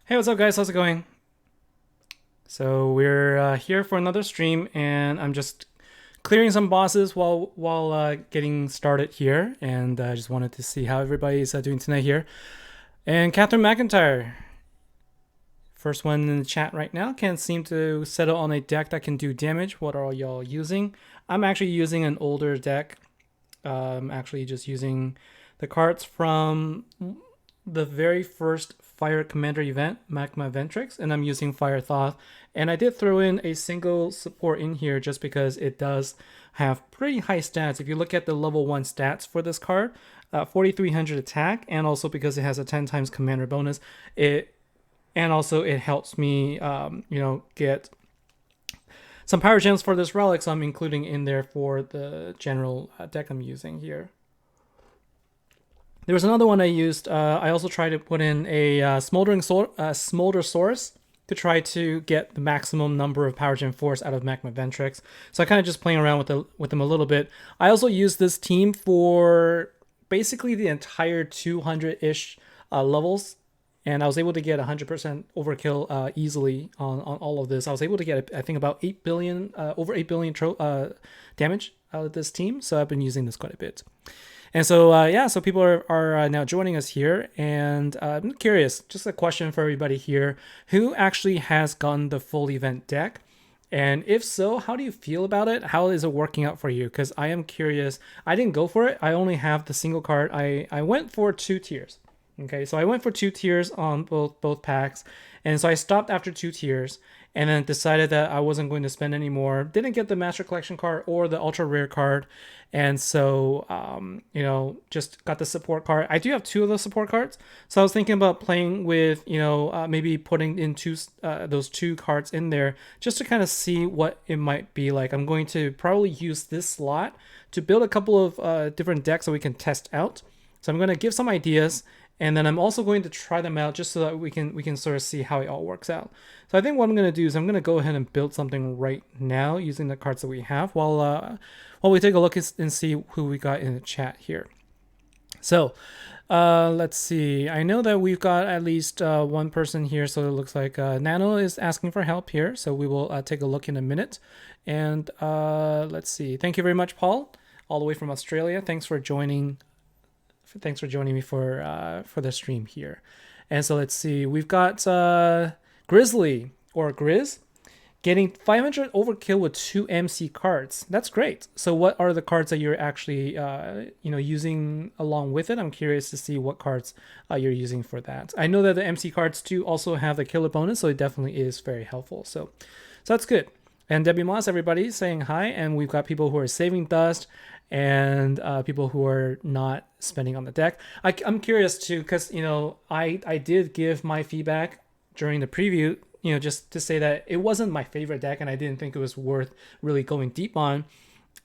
Hey, what's up, guys? How's it going? So we're here for another stream, and I'm just clearing some bosses while getting started here, and I just wanted to see how everybody's doing tonight here. And Catherine McIntyre, first one in the chat right now, can't seem to settle on a deck that can do damage. What are y'all using? I'm actually using an older deck. Actually just using the cards from the very first Fire Commander event, Magma Ventrix, and I'm using Fire Thoth. And I did throw in a single support in here just because it does have pretty high stats. If you look at the level 1 stats for this card, 4300 attack, and also because it has a 10 times commander bonus, it helps me, get some power gems for this relic, so I'm including in there for the general deck I'm using here. There was another one I used. I also tried to put in a Smolder Source to try to get the maximum number of Power Gem Force out of Magma Ventrix. So I kind of just playing around with them a little bit. I also used this team for basically the entire 200-ish levels, and I was able to get 100% overkill easily on all of this. I was able to get, I think, about 8 billion, over 8 billion damage out of this team. So I've been using this quite a bit. And so, so people are now joining us here, and I'm curious, just a question for everybody here, who actually has gotten the full event deck? And if so, how do you feel about it? How is it working out for you? Because I am curious. I didn't go for it. I only have the single card. I went for 2 tiers. Okay, so I went for 2 tiers on both packs, and so I stopped after 2 tiers, and then decided that I wasn't going to spend any more. Didn't get the Master Collection card or the Ultra Rare card, and so just got the support card. I do have 2 of those support cards, so I was thinking about playing with maybe putting in those 2 cards in there just to kind of see what it might be like. I'm going to probably use this slot to build a couple of different decks that we can test out. So I'm going to give some ideas, and then I'm also going to try them out just so that we can sort of see how it all works out. So I think what I'm going to do is I'm going to go ahead and build something right now using the cards that we have while we take a look and see who we got in the chat here. So let's see. I know that we've got at least one person here, so it looks like Nano is asking for help here. So we will take a look in a minute. And let's see. Thank you very much, Paul, all the way from Australia. Thanks for joining me for the stream here. And so let's see, we've got Grizzly or Grizz getting 500 overkill with 2 MC cards. That's great. So what are the cards that you're actually using along with it? I'm curious to see what cards you're using for that. I know that the MC cards do also have the killer bonus, so it definitely is very helpful. So that's good. And Debbie Moss, everybody saying hi, and we've got people who are saving dust and people who are not spending on the deck. I'm curious too, because I did give my feedback during the preview, just to say that it wasn't my favorite deck, and I didn't think it was worth really going deep on.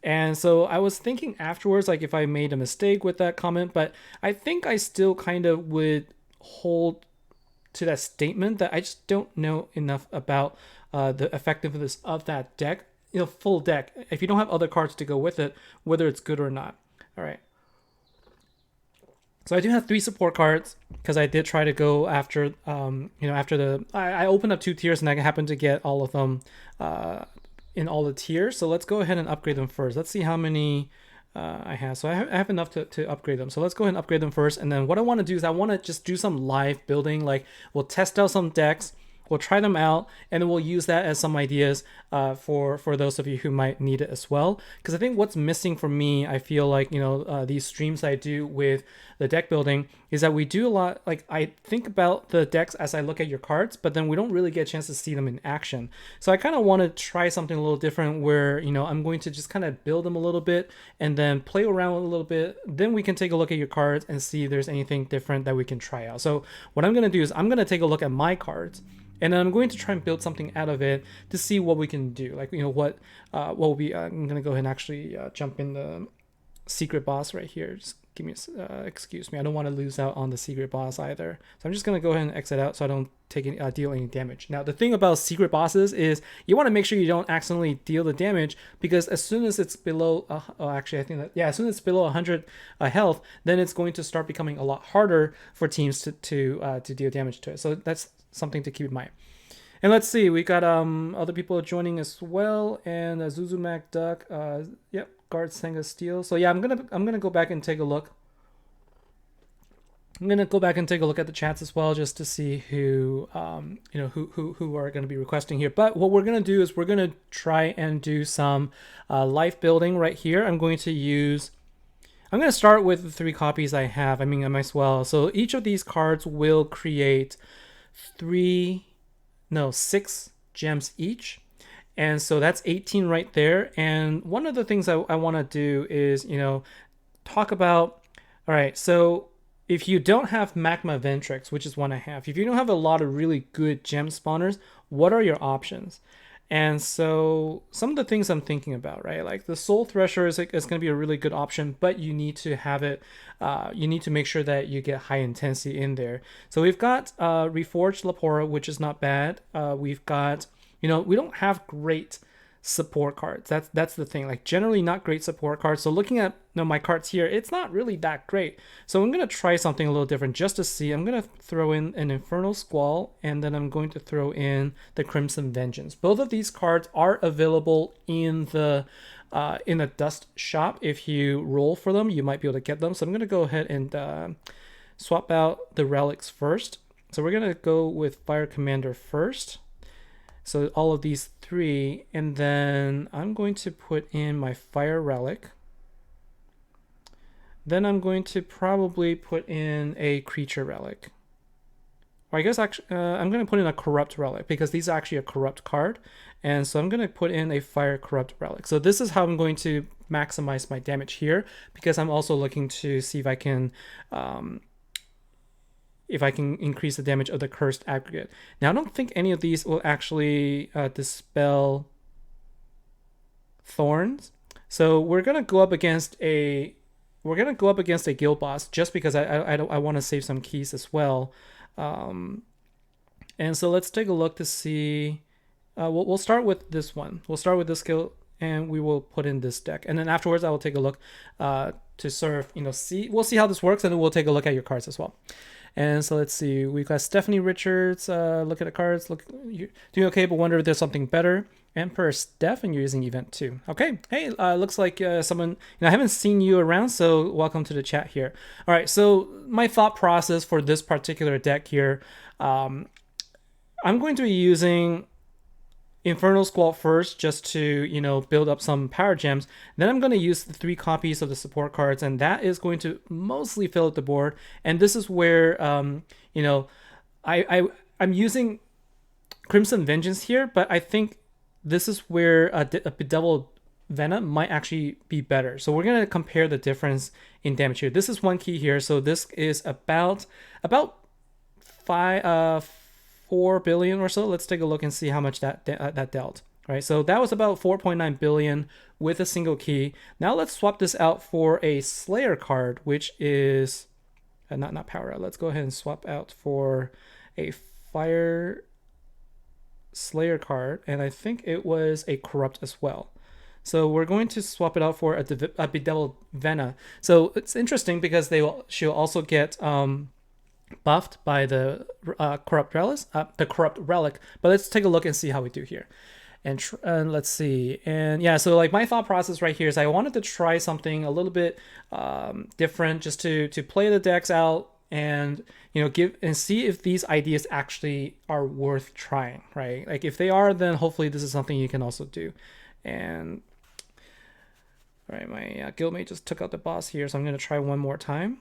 And so I was thinking afterwards, like, if I made a mistake with that comment, but I think I still kind of would hold to that statement that I just don't know enough about the effectiveness of that deck, full deck. If you don't have other cards to go with it, whether it's good or not. All right. So I do have 3 support cards because I did try to go after, I opened up 2 tiers and I happened to get all of them in all the tiers. So let's go ahead and upgrade them first. Let's see how many I have. So I have enough to upgrade them. So let's go ahead and upgrade them first. And then what I want to do is I want to just do some live building. Like, we'll test out some decks. We'll try them out, and then we'll use that as some ideas for those of you who might need it as well. Because I think what's missing for me, I feel like, these streams I do with the deck building is that we do a lot, like, I think about the decks as I look at your cards, but then we don't really get a chance to see them in action. So I kind of want to try something a little different where, I'm going to just kind of build them a little bit and then play around with a little bit. Then we can take a look at your cards and see if there's anything different that we can try out. So what I'm going to do is I'm going to take a look at my cards, and then I'm going to try and build something out of it to see what we can do. Like, what will be, I'm going to go ahead and actually jump in the secret boss right here. Just give me excuse me. I don't want to lose out on the secret boss either. So I'm just gonna go ahead and exit out so I don't take any deal any damage. Now the thing about secret bosses is you want to make sure you don't accidentally deal the damage, because as soon as it's below actually I think that, yeah, as soon as it's below 100 health, then it's going to start becoming a lot harder for teams to deal damage to it. So that's something to keep in mind. And let's see, we got other people joining as well, and Zuzumak Duck, yep, Guard Senga Steel. So yeah, I'm gonna go back and take a look. I'm gonna go back and take a look at the chats as well, just to see who who are gonna be requesting here. But what we're gonna do is we're gonna try and do some life building right here. I'm going to start with the 3 copies I have. I mean, I might as well. So each of these cards will create 6 gems each, and so that's 18 right there. And one of the things I want to do is talk about, all right, so if you don't have Magma Ventrix, which is one I have, if you don't have a lot of really good gem spawners, what are your options? And so some of the things I'm thinking about, right? Like the Soul Thresher is going to be a really good option, but you need to have it, you need to make sure that you get high intensity in there. So we've got Reforged Lapora, which is not bad. We've got, we don't have great support cards. That's the thing. Like generally not great support cards. So looking at my cards here, it's not really that great. So I'm gonna try something a little different just to see. I'm gonna throw in an Infernal Squall, and then I'm going to throw in the Crimson Vengeance. Both of these cards are available in the Dust shop. If you roll for them, you might be able to get them. So I'm gonna go ahead and swap out the relics first. So we're gonna go with Fire Commander first. So all of these 3, and then I'm going to put in my Fire Relic. Then I'm going to probably put in a Creature Relic. Or I guess actually, I'm going to put in a Corrupt Relic, because these are actually a Corrupt card. And so I'm going to put in a Fire Corrupt Relic. So this is how I'm going to maximize my damage here, because I'm also looking to see if I can increase the damage of the Cursed Aggregate. Now, I don't think any of these will actually dispel Thorns. So we're gonna go up against a guild boss, just because I want to save some keys as well. And so let's take a look to see. We'll start with this one. We'll start with this skill, and we will put in this deck. And then afterwards, I will take a look to sort of we'll see how this works, and then we'll take a look at your cards as well. And so let's see, we've got Stephanie Richards, look at the cards, look, you're doing okay, but wonder if there's something better. Emperor Steph, and you're using event 2. Okay, hey, looks like someone, I haven't seen you around, so welcome to the chat here. All right, so my thought process for this particular deck here, I'm going to be using Infernal Squall first, just to build up some power gems. Then I'm going to use the 3 copies of the support cards, and that is going to mostly fill up the board. And this is where I'm using Crimson Vengeance here, but I think this is where a Bedeviled Venom might actually be better. So we're going to compare the difference in damage here. This is 1 key here, so this is about 4 billion or so. Let's take a look and see how much that dealt. All right, so that was about 4.9 billion with a single key. Now let's swap this out for a Slayer card, which is not power out. Let's go ahead and swap out for a Fire Slayer card, and I think it was a Corrupt as well. So we're going to swap it out for a Bedeviled Vena. So it's interesting because she'll also get buffed by the corrupt relic, but let's take a look and see how we do here. And let's see. And yeah, so like my thought process right here is I wanted to try something a little bit different, just to play the decks out and give and see if these ideas actually are worth trying, right? Like if they are, then hopefully this is something you can also do. And all right, my guildmate just took out the boss here, so I'm going to try one more time.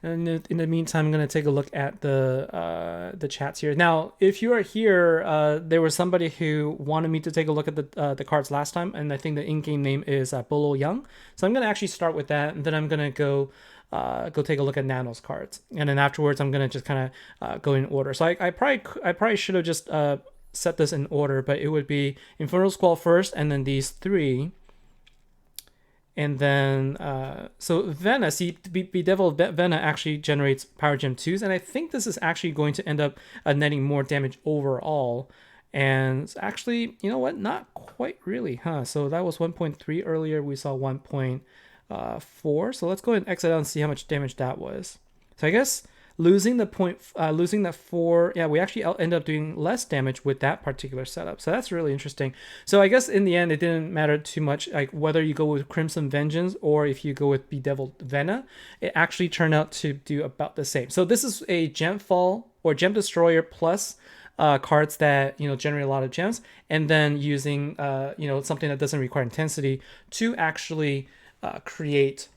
And in the meantime, I'm going to take a look at the chats here. Now, if you are here, there was somebody who wanted me to take a look at the cards last time, and I think the in-game name is Bolo Young. So I'm going to actually start with that, and then I'm going to go take a look at Nano's cards, and then afterwards I'm going to just kind of go in order. So I probably should have just set this in order, but it would be Infernal Squall first, and then these 3. And then, so Vena, see, Bedevil Vena actually generates Power Gem 2s, and I think this is actually going to end up netting more damage overall. And actually, you know what? Not quite really, huh? So that was 1.3 earlier. We saw 1.4. So let's go ahead and exit out and see how much damage that was. So I guess losing losing that 4, yeah, we actually end up doing less damage with that particular setup. So that's really interesting. So I guess in the end, it didn't matter too much, like whether you go with Crimson Vengeance or if you go with Bedeviled Vena, it actually turned out to do about the same. So this is a Gem Fall or Gem Destroyer plus cards that generate a lot of gems, and then using something that doesn't require intensity to actually create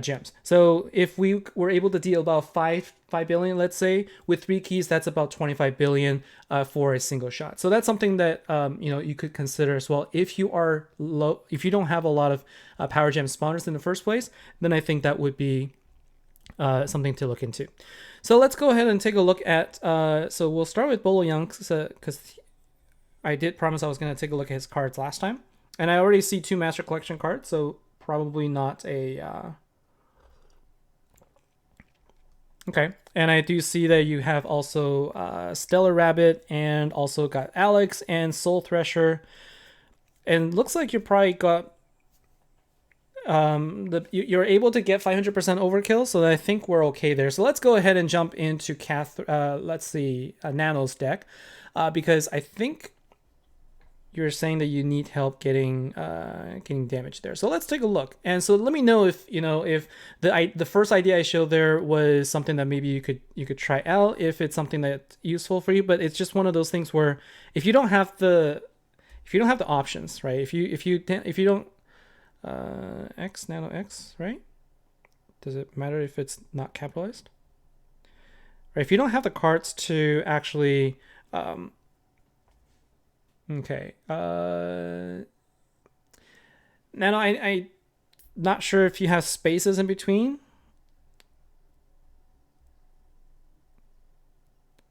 gems. So if we were able to deal about 5 billion, let's say, with 3 keys, that's about 25 billion for a single shot. So that's something that you could consider as well. If you are low, if you don't have a lot of power gem spawners in the first place, then I think that would be something to look into. So let's go ahead and take a look at. So we'll start with Bolo Young because I did promise I was going to take a look at his cards last time, and I already see 2 Master Collection cards, so probably not a. Okay, and I do see that you have also Stellar Rabbit, and also got Alex and Soul Thresher, and looks like you probably got you're able to get 500% overkill, so I think we're okay there. So let's go ahead and jump into let's see, Nano's deck, because I think you're saying that you need help getting damage there. So let's take a look. And so let me know if if the first idea I showed there was something that maybe you could try out, if it's something that's useful for you. But it's just one of those things where if you don't have the options, right? If you don't X Nano X, right? Does it matter if it's not capitalized? Right, if you don't have the cards to actually okay. Nano, I not sure if you have spaces in between.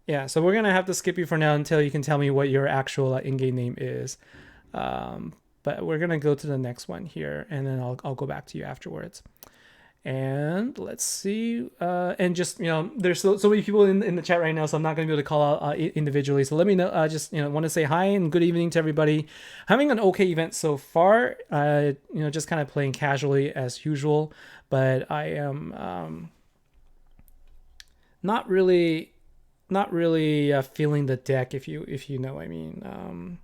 Yeah, so we're gonna have to skip you for now until you can tell me what your actual in-game name is. But we're gonna go to the next one here, and then I'll go back to you afterwards. And let's see. And just there's so many people in the chat right now, so I'm not gonna be able to call out individually. So let me know. Just want to say hi and good evening to everybody. Having an okay event so far. Just kind of playing casually as usual, but I am not really feeling the deck, if you know what I mean.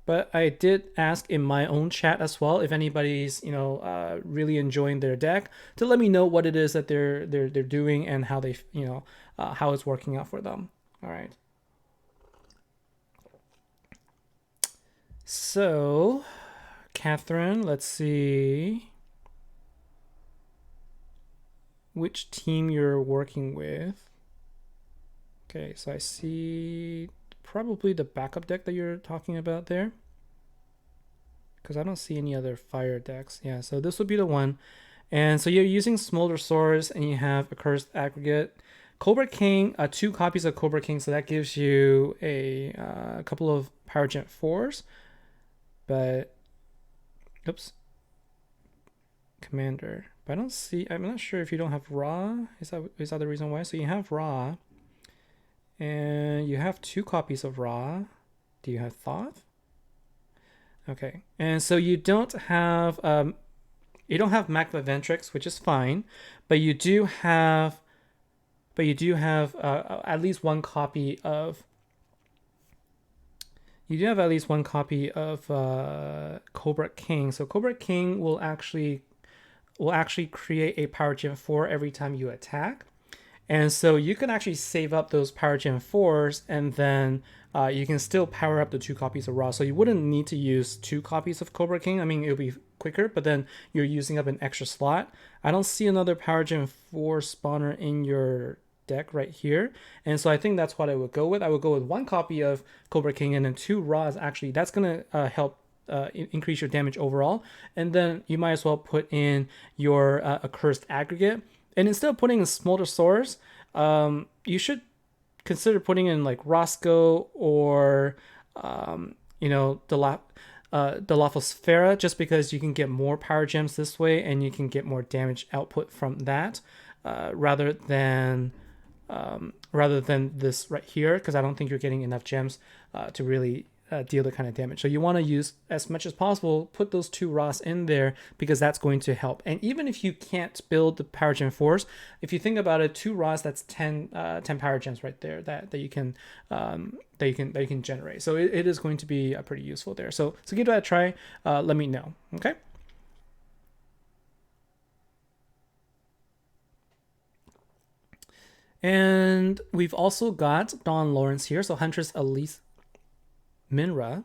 But I did ask in my own chat as well if anybody's really enjoying their deck, to let me know what it is that they're doing and how they how it's working out for them. All right. So, Catherine, let's see which team you're working with. Okay, so I see probably the backup deck that you're talking about there, because I don't see any other fire decks. Yeah, so this would be the one. And so you're using Smolder Swords, and you have a Cursed Aggregate. Cobra King, 2 copies of Cobra King, so that gives you a couple of Power Gem 4s. But, oops, Commander. But I don't see, I'm not sure if you don't have Ra. Is that the reason why? So you have Ra. And you have 2 copies of Ra. Do you have Thoth? Okay. And so you don't have Magma Ventrix, which is fine, but you do have at least one copy of Cobra King. So Cobra King will actually create a Power Gem 4 every time you attack. And so you can actually save up those Power Gem 4s, and then you can still power up the 2 copies of Ra. So you wouldn't need to use 2 copies of Cobra King. I mean, it'll be quicker, but then you're using up an extra slot. I don't see another Power Gem 4 spawner in your deck right here. And so I think that's what I would go with. I would go with 1 copy of Cobra King and then 2 Ra's. Actually, that's going to help increase your damage overall. And then you might as well put in your Accursed Aggregate. And instead of putting in Smolder Swords, you should consider putting in like Roscoe or the Lithosphera, just because you can get more power gems this way and you can get more damage output from that, rather than this right here, because I don't think you're getting enough gems to really deal the kind of damage. So you want to use as much as possible, put those 2 Ra's in there, because that's going to help. And even if you can't build the power gem 4s, if you think about it, 2 Ra's, that's 10 power gems right there that you can generate. So it is going to be pretty useful there. So give that a try. Let me know. Okay. And we've also got Dawn Lawrence here. So Huntress Elise Minra.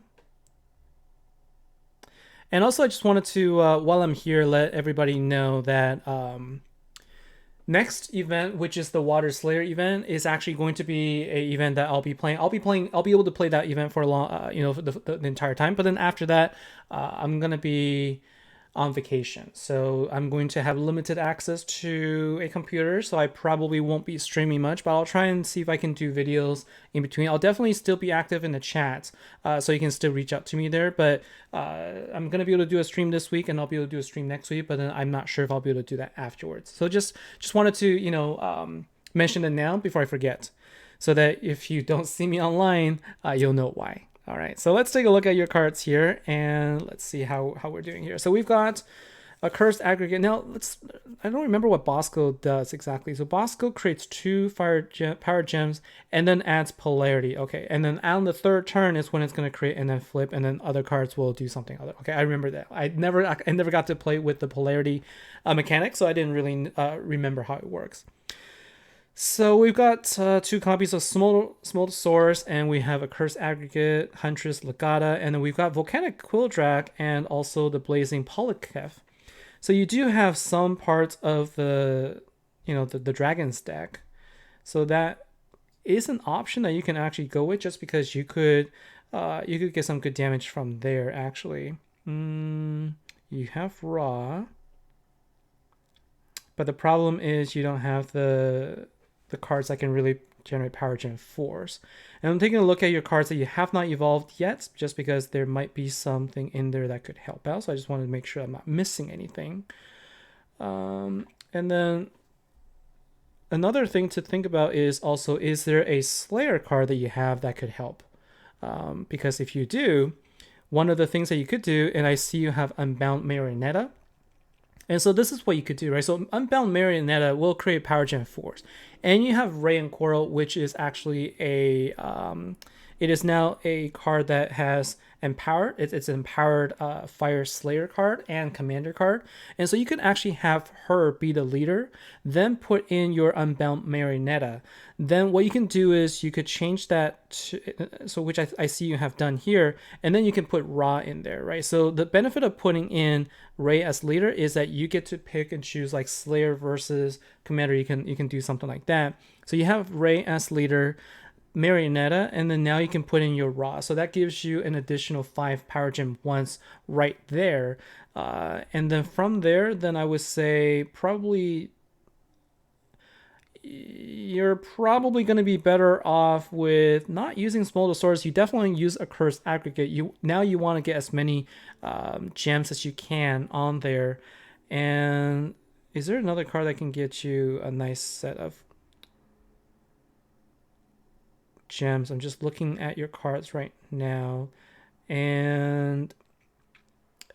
And also, I just wanted to, while I'm here, let everybody know that next event, which is the Water Slayer event, is actually going to be a event that I'll be playing. I'll be able to play that event for a long, for the entire time. But then after that, I'm gonna be on vacation, so I'm going to have limited access to a computer, so I probably won't be streaming much, but I'll try and see if I can do videos in between. I'll definitely still be active in the chat, so you can still reach out to me there, but I'm going to be able to do a stream this week, and I'll be able to do a stream next week, but then I'm not sure if I'll be able to do that afterwards. So just wanted to, mention it now before I forget, so that if you don't see me online, you'll know why. All right, so let's take a look at your cards here, and let's see how we're doing here. So we've got a Cursed Aggregate. Now, I don't remember what Bosco does exactly. So Bosco creates 2 power gems and then adds polarity. Okay, and then on the 3rd turn is when it's going to create and then flip, and then other cards will do something other. Okay, I remember that. I never got to play with the polarity mechanic, so I didn't really remember how it works. So we've got 2 copies of Smoltosaurus, and we have a Cursed Aggregate, Huntress Legata, and then we've got Volcanic Quilldrak and also the Blazing Polykev. So you do have some parts of the Dragon's deck. So that is an option that you can actually go with, just because you could get some good damage from there, actually. You have Ra, but the problem is you don't have the cards that can really generate power gen 4s. And I'm taking a look at your cards that you have not evolved yet, just because there might be something in there that could help out. So I just wanted to make sure I'm not missing anything. And then another thing to think about is also, is there a Slayer card that you have that could help? Because if you do, one of the things that you could do, and I see you have Unbound Marionetta. And so this is what you could do, right? So Unbound Marionetta will create power gen 4s. And you have Ray and Coral, which is actually it is now a card that has empowered. It's an empowered Fire Slayer card and Commander card. And so you can actually have her be the leader, then put in your Unbound Marionetta. Then what you can do is you could change that to, which I see you have done here, and then you can put Ra in there, right? So the benefit of putting in Ray as leader is that you get to pick and choose, like Slayer versus Commander. You can do something like that. So you have Ray as leader, Marionetta, and then now you can put in your Ra. So that gives you an additional 5 power gem once right there. And then from there, then I would say probably you're probably going to be better off with not using Smoltosaurus. You definitely use a Cursed Aggregate. You want to get as many gems as you can on there. And is there another card that can get you a nice set of gems? I'm just looking at your cards right now, and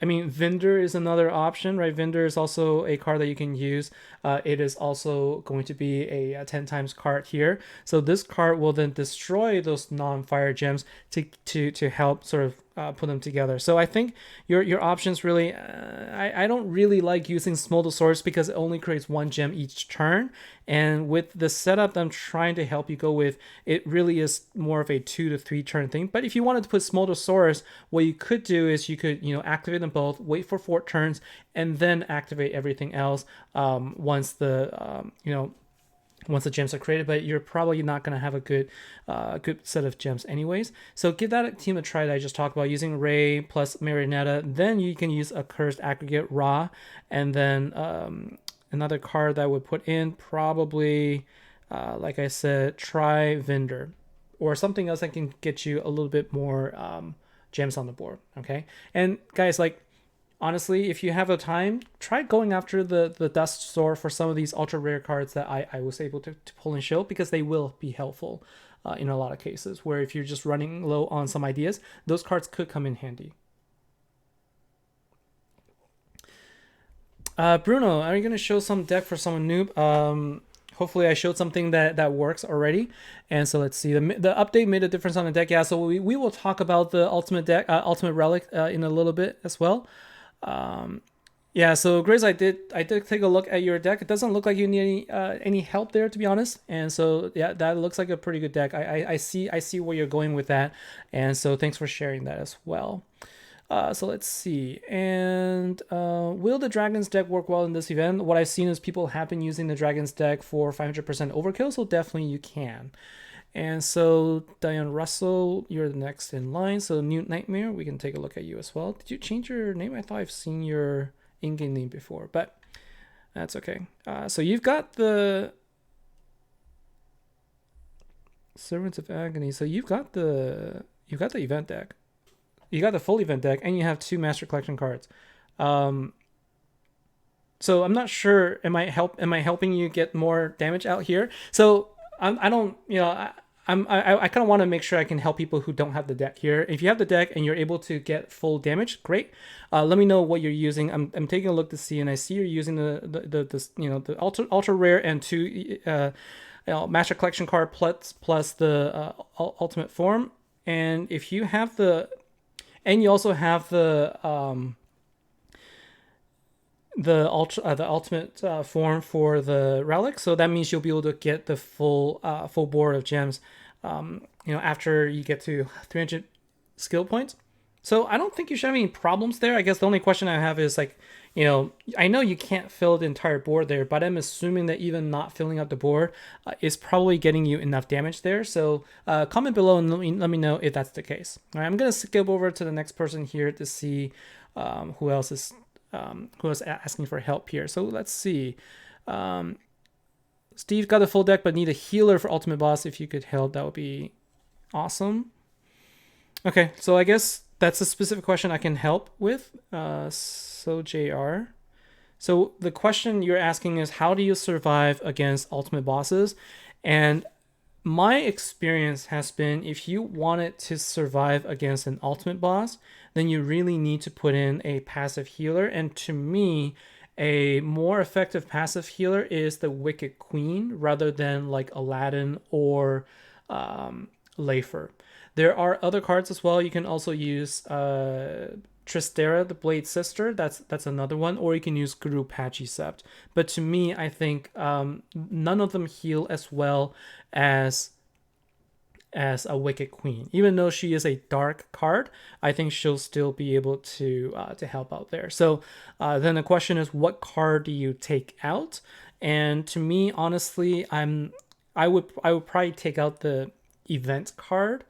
I mean, Vendor is another option, right? Vendor is also a card that you can use. It is also going to be a 10 times card here. So this card will then destroy those non-fire gems to help sort of put them together. So I think your options really, I don't really like using Smoltosaurus because it only creates 1 gem each turn. And with the setup that I'm trying to help you go with, it really is more of a 2 to 3 turn thing. But if you wanted to put Smoltosaurus, what you could do is you could, activate them both, wait for 4 turns, and then activate everything else once the gems are created. But you're probably not going to have a good set of gems anyways. So give that team a try that I just talked about, using Ray plus Marionetta. Then you can use a Cursed Aggregate Ra, and then another card that I would put in probably, like I said, try Vendor or something else that can get you a little bit more gems on the board. Okay, and guys, like, honestly, if you have the time, try going after the dust store for some of these ultra rare cards that I was able to pull and show, because they will be helpful in a lot of cases, where if you're just running low on some ideas, those cards could come in handy. Bruno, are you going to show some deck for someone noob? Hopefully I showed something that works already. And so let's see. The update made a difference on the deck. Yeah, so we will talk about the ultimate deck, ultimate relic in a little bit as well. Yeah, so Grizz, I did take a look at your deck. It doesn't look like you need any help there, to be honest. And so yeah, that looks like a pretty good deck. I see where you're going with that. And so thanks for sharing that as well. So let's see. And will the Dragons deck work well in this event? What I've seen is people have been using the Dragons deck for 500% overkill, so definitely you can. And so Diane Russell, you're the next in line. So Newt Nightmare, we can take a look at you as well. Did you change your name? I thought I've seen your in-game name before, but that's okay. So you've got the Servants of Agony. So you've got the event deck. You got the full event deck, and you have 2 Master Collection cards. So I'm not sure. Am I helping you get more damage out here? So I don't. You know, I kind of want to make sure I can help people who don't have the deck here. If you have the deck and you're able to get full damage, great. Let me know what you're using. I'm taking a look to see, and I see you're using the ultra rare and 2 Master Collection card plus the ultimate form. And if you have the and you also have the ultimate form for the relic, so that means you'll be able to get the full board of gems, after you get to 300 skill points. So I don't think you should have any problems there. I guess the only question I have is, like, I know you can't fill the entire board there, but I'm assuming that even not filling up the board is probably getting you enough damage there. So comment below and let me know if that's the case. All right, I'm going to skip over to the next person here to see who else is asking for help here. So let's see. Steve got the full deck but need a healer for Ultimate Boss. If you could help, that would be awesome. Okay, so I guess that's a specific question I can help with. So JR. So the question you're asking is, how do you survive against ultimate bosses? And my experience has been, if you wanted to survive against an ultimate boss, then you really need to put in a passive healer. And to me, a more effective passive healer is the Wicked Queen, rather than like Aladdin or Leifer. There are other cards as well. You can also use Tristera, the Blade Sister. That's another one. Or you can use Guru Pachecept. But to me, I think none of them heal as well as a Wicked Queen. Even though she is a dark card, I think she'll still be able to help out there. So then the question is, what card do you take out? And to me, honestly, I would probably take out the event card.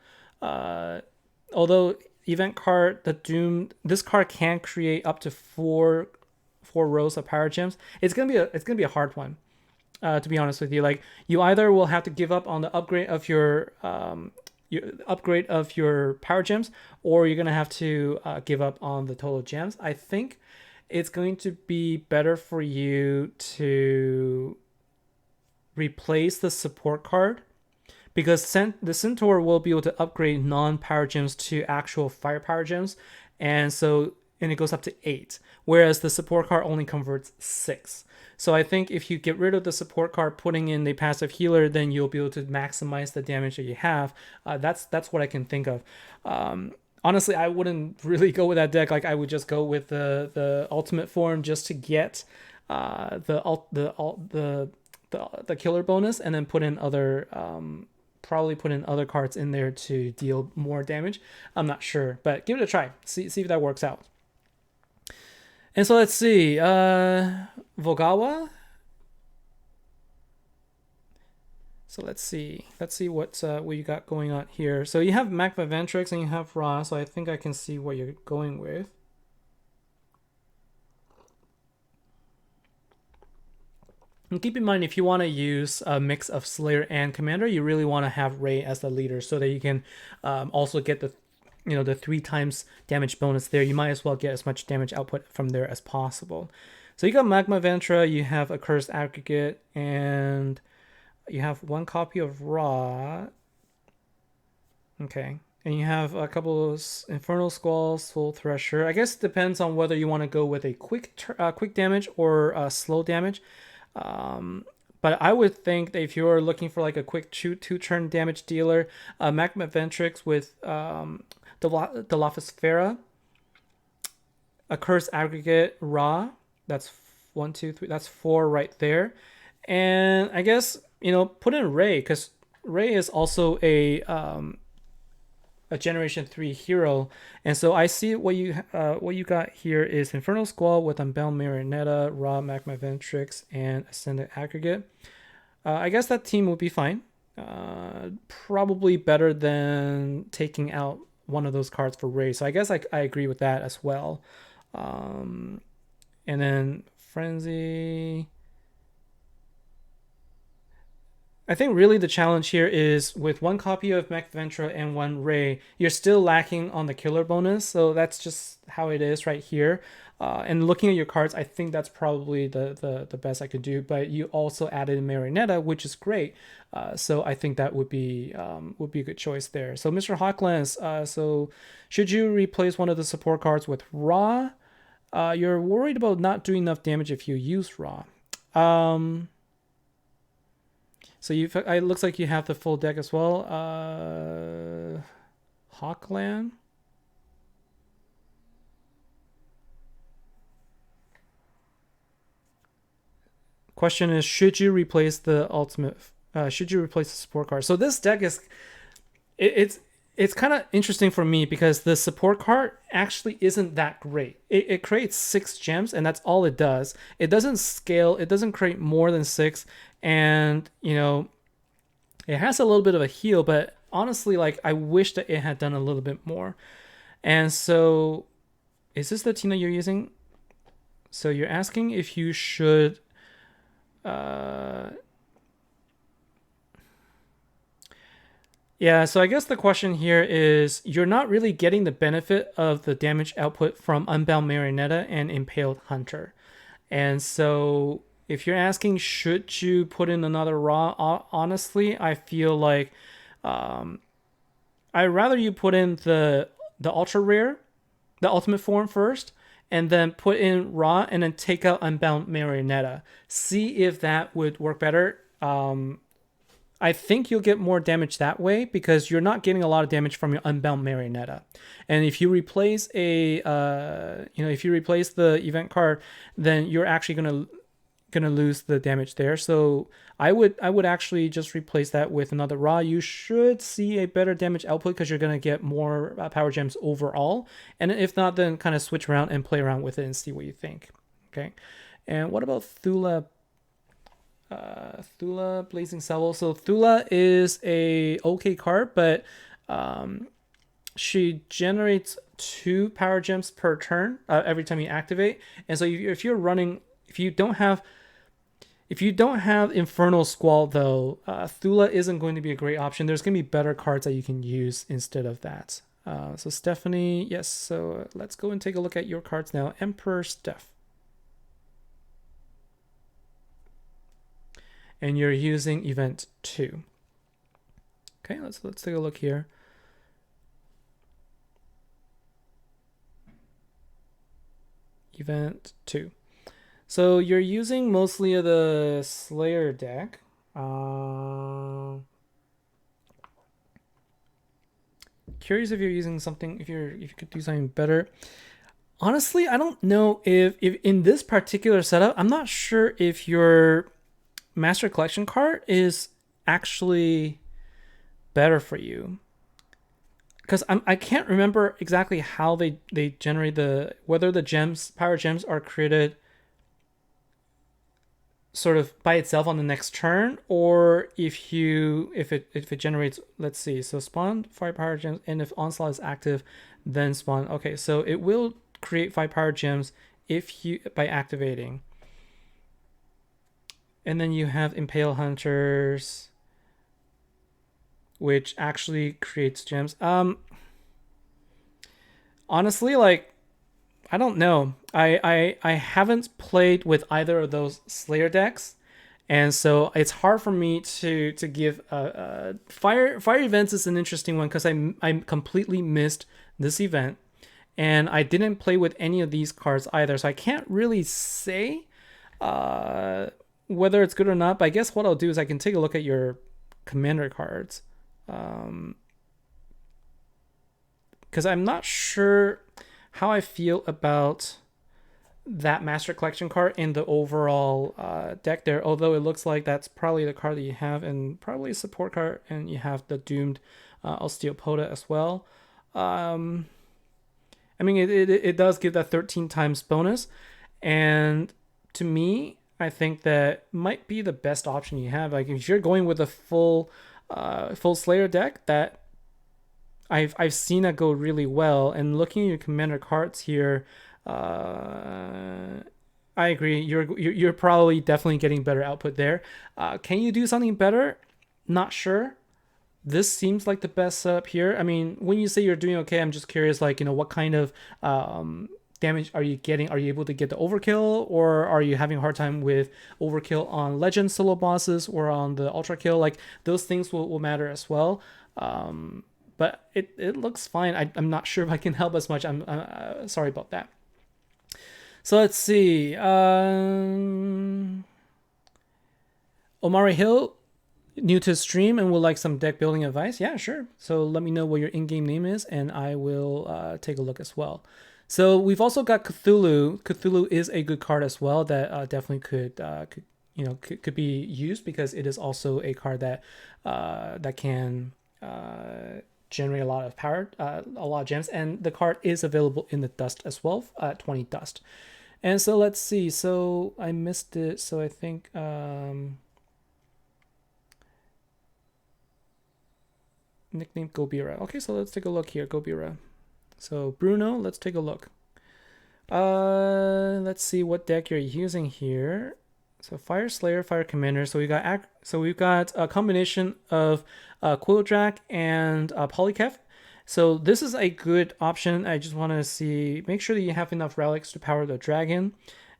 Although event card, the Doom, this card can create up to four rows of power gems. It's gonna be a hard one, to be honest with you. Like, you either will have to give up on the upgrade of your power gems, or you're gonna have to give up on the total gems. I think it's going to be better for you to replace the support card, because the Centaur will be able to upgrade non-power gems to actual firepower gems, and it goes up to 8, whereas the support card only converts 6. So I think if you get rid of the support card, putting in the passive healer, then you'll be able to maximize the damage that you have. That's what I can think of. Honestly, I wouldn't really go with that deck. Like, I would just go with the ultimate form just to get the killer bonus, and then put in other probably put in other cards in there to deal more damage. I'm not sure, but give it a try. See if that works out. And so let's see. Vogawa. So let's see what you got going on here. So you have Magma Ventrix and you have Ra, so I think I can see what you're going with. And keep in mind, if you want to use a mix of Slayer and Commander, you really want to have Rey as the leader, so that you can also get the you know, the 3 times damage bonus there, you might as well get as much damage output from there as possible. So you got Magma Ventra, you have a Cursed Aggregate, and you have 1 copy of Raw. Okay. And you have a couple of Infernal Squall, Soul Thresher. I guess it depends on whether you want to go with a quick damage or slow damage. But I would think that if you're looking for like a quick 2-turn damage dealer, Magma Ventrix with the Dilophosphaera, a Curse Aggregate Ra. That's 1, 2, 3. That's 4 right there. And I guess, you know, put in Ray, because Ray is also a Generation 3 hero, and so I see what you got here is Infernal Squall with Unbound Marionetta, Raw Magma Ventrix, and Ascendant Aggregate. I guess that team would be fine. Probably better than taking out one of those cards for Ray. So I guess I agree with that as well. And then Frenzy. I think really the challenge here is with 1 copy of Mech Ventra and 1 Ray, you're still lacking on the killer bonus. So that's just how it is right here. And looking at your cards, I think that's probably the best I could do. But you also added Marionetta, which is great. So I think that would be a good choice there. So Mr. Hawklens, so should you replace one of the support cards with Raw? You're worried about not doing enough damage if you use Raw. So it looks like you have the full deck as well. Hawkland. Question is, should you replace the ultimate? Should you replace the support card? So this deck is, it's kind of interesting for me because the support card actually isn't that great. It creates 6 gems and that's all it does. It doesn't scale. It doesn't create more than 6. And, you know, it has a little bit of a heal, but honestly, like, I wish that it had done a little bit more. And so, is this the team that you're using? So you're asking if you should... Yeah, so I guess the question here is, you're not really getting the benefit of the damage output from Unbound Marionetta and Impaled Hunter. And so... if you're asking, should you put in another Raw? Honestly, I feel like I'd rather you put in the ultra rare, the ultimate form first, and then put in Raw, and then take out Unbound Marionetta. See if that would work better. I think you'll get more damage that way because you're not getting a lot of damage from your Unbound Marionetta. And if you replace if you replace the event card, then you're actually gonna lose the damage there. So I would actually just replace that with another Raw. You should see a better damage output because you're gonna get more power gems overall. And if not, then kind of switch around and play around with it and see what you think. Okay. And what about Thula? Thula Blazing Salvo. So Thula is a okay card, but she generates 2 power gems per turn every time you activate. And so if you don't have Infernal Squall, though, Thula isn't going to be a great option. There's going to be better cards that you can use instead of that. So Stephanie, yes. So let's go and take a look at your cards now. Emperor Steph. And you're using Event 2. Okay, let's take a look here. Event 2. So you're using mostly the Slayer deck. Curious if you're using something, if you could do something better. Honestly, I don't know if in this particular setup, I'm not sure if your Master Collection card is actually better for you. Because I can't remember exactly how they generate whether the power gems are created sort of by itself on the next turn, or if it generates, let's see, so spawn 5 power gems, and if Onslaught is active, then spawn. Okay, so it will create 5 power gems by activating. And then you have Impale Hunters, which actually creates gems. Honestly, like, I don't know. I haven't played with either of those Slayer decks, and so it's hard for me to give fire events is an interesting one because I completely missed this event, and I didn't play with any of these cards either, so I can't really say uh, whether it's good or not. But I guess what I'll do is I can take a look at your commander cards, because I'm not sure how I feel about that Master Collection card in the overall deck there. Although it looks like that's probably the card that you have, and probably a support card, and you have the Doomed Osteopoda as well. Um, I mean, it does give that 13 times bonus, and to me, I think that might be the best option you have. Like if you're going with a full Slayer deck, that I've seen that go really well. And looking at your commander cards here, I agree. You're probably definitely getting better output there. Can you do something better? Not sure. This seems like the best setup here. I mean, when you say you're doing okay, I'm just curious, like, what kind of damage are you getting? Are you able to get the overkill, or are you having a hard time with overkill on legend solo bosses or on the ultra kill? Like, those things will matter as well. But it looks fine. I'm not sure if I can help as much. I'm sorry about that. So let's see. Omari Hill, new to stream and would like some deck building advice. Yeah, sure. So let me know what your in-game name is, and I will take a look as well. So we've also got Cthulhu. Cthulhu is a good card as well that definitely could be used, because it is also a card that can generate a lot of power, a lot of gems, and the card is available in the dust as well, 20 dust. And so let's see. So I missed it. So I think nickname Gobira. Okay, so let's take a look here. Gobira. So Bruno, let's take a look. Let's see what deck you're using here. So Fire Slayer, Fire Commander. So we've got a combination of Quildrak and Polykev. So this is a good option. I just want to make sure that you have enough relics to power the dragon,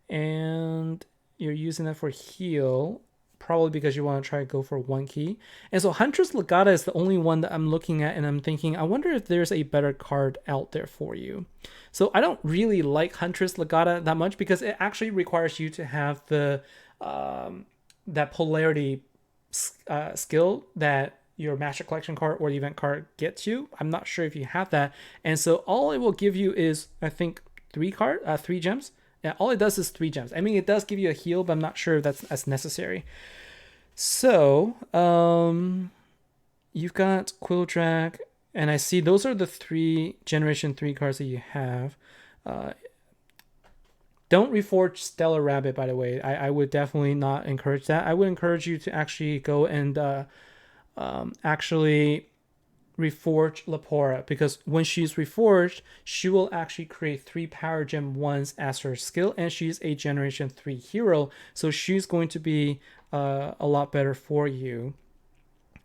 and you're using that for heal, probably because you want to try to go for one key. And so Huntress Legata is the only one that I'm looking at, and I'm thinking, I wonder if there's a better card out there for you. So I don't really like Huntress Legata that much, because it actually requires you to have the that polarity skill that your Master Collection card or the event card gets you. I'm not sure if you have that, and so all it will give you is, I think, 3 gems. Yeah, all it does is 3 gems. I mean, it does give you a heal, but I'm not sure if that's necessary. So you've got Quildrak, and I see those are the 3 Generation 3 cards that you have. Don't reforge Stellar Rabbit, by the way. I would definitely not encourage that. I would encourage you to actually go and actually reforge Lepora, because when she's reforged, she will actually create 3 power gem 1s as her skill, and she's a Generation 3 hero, so she's going to be a lot better for you.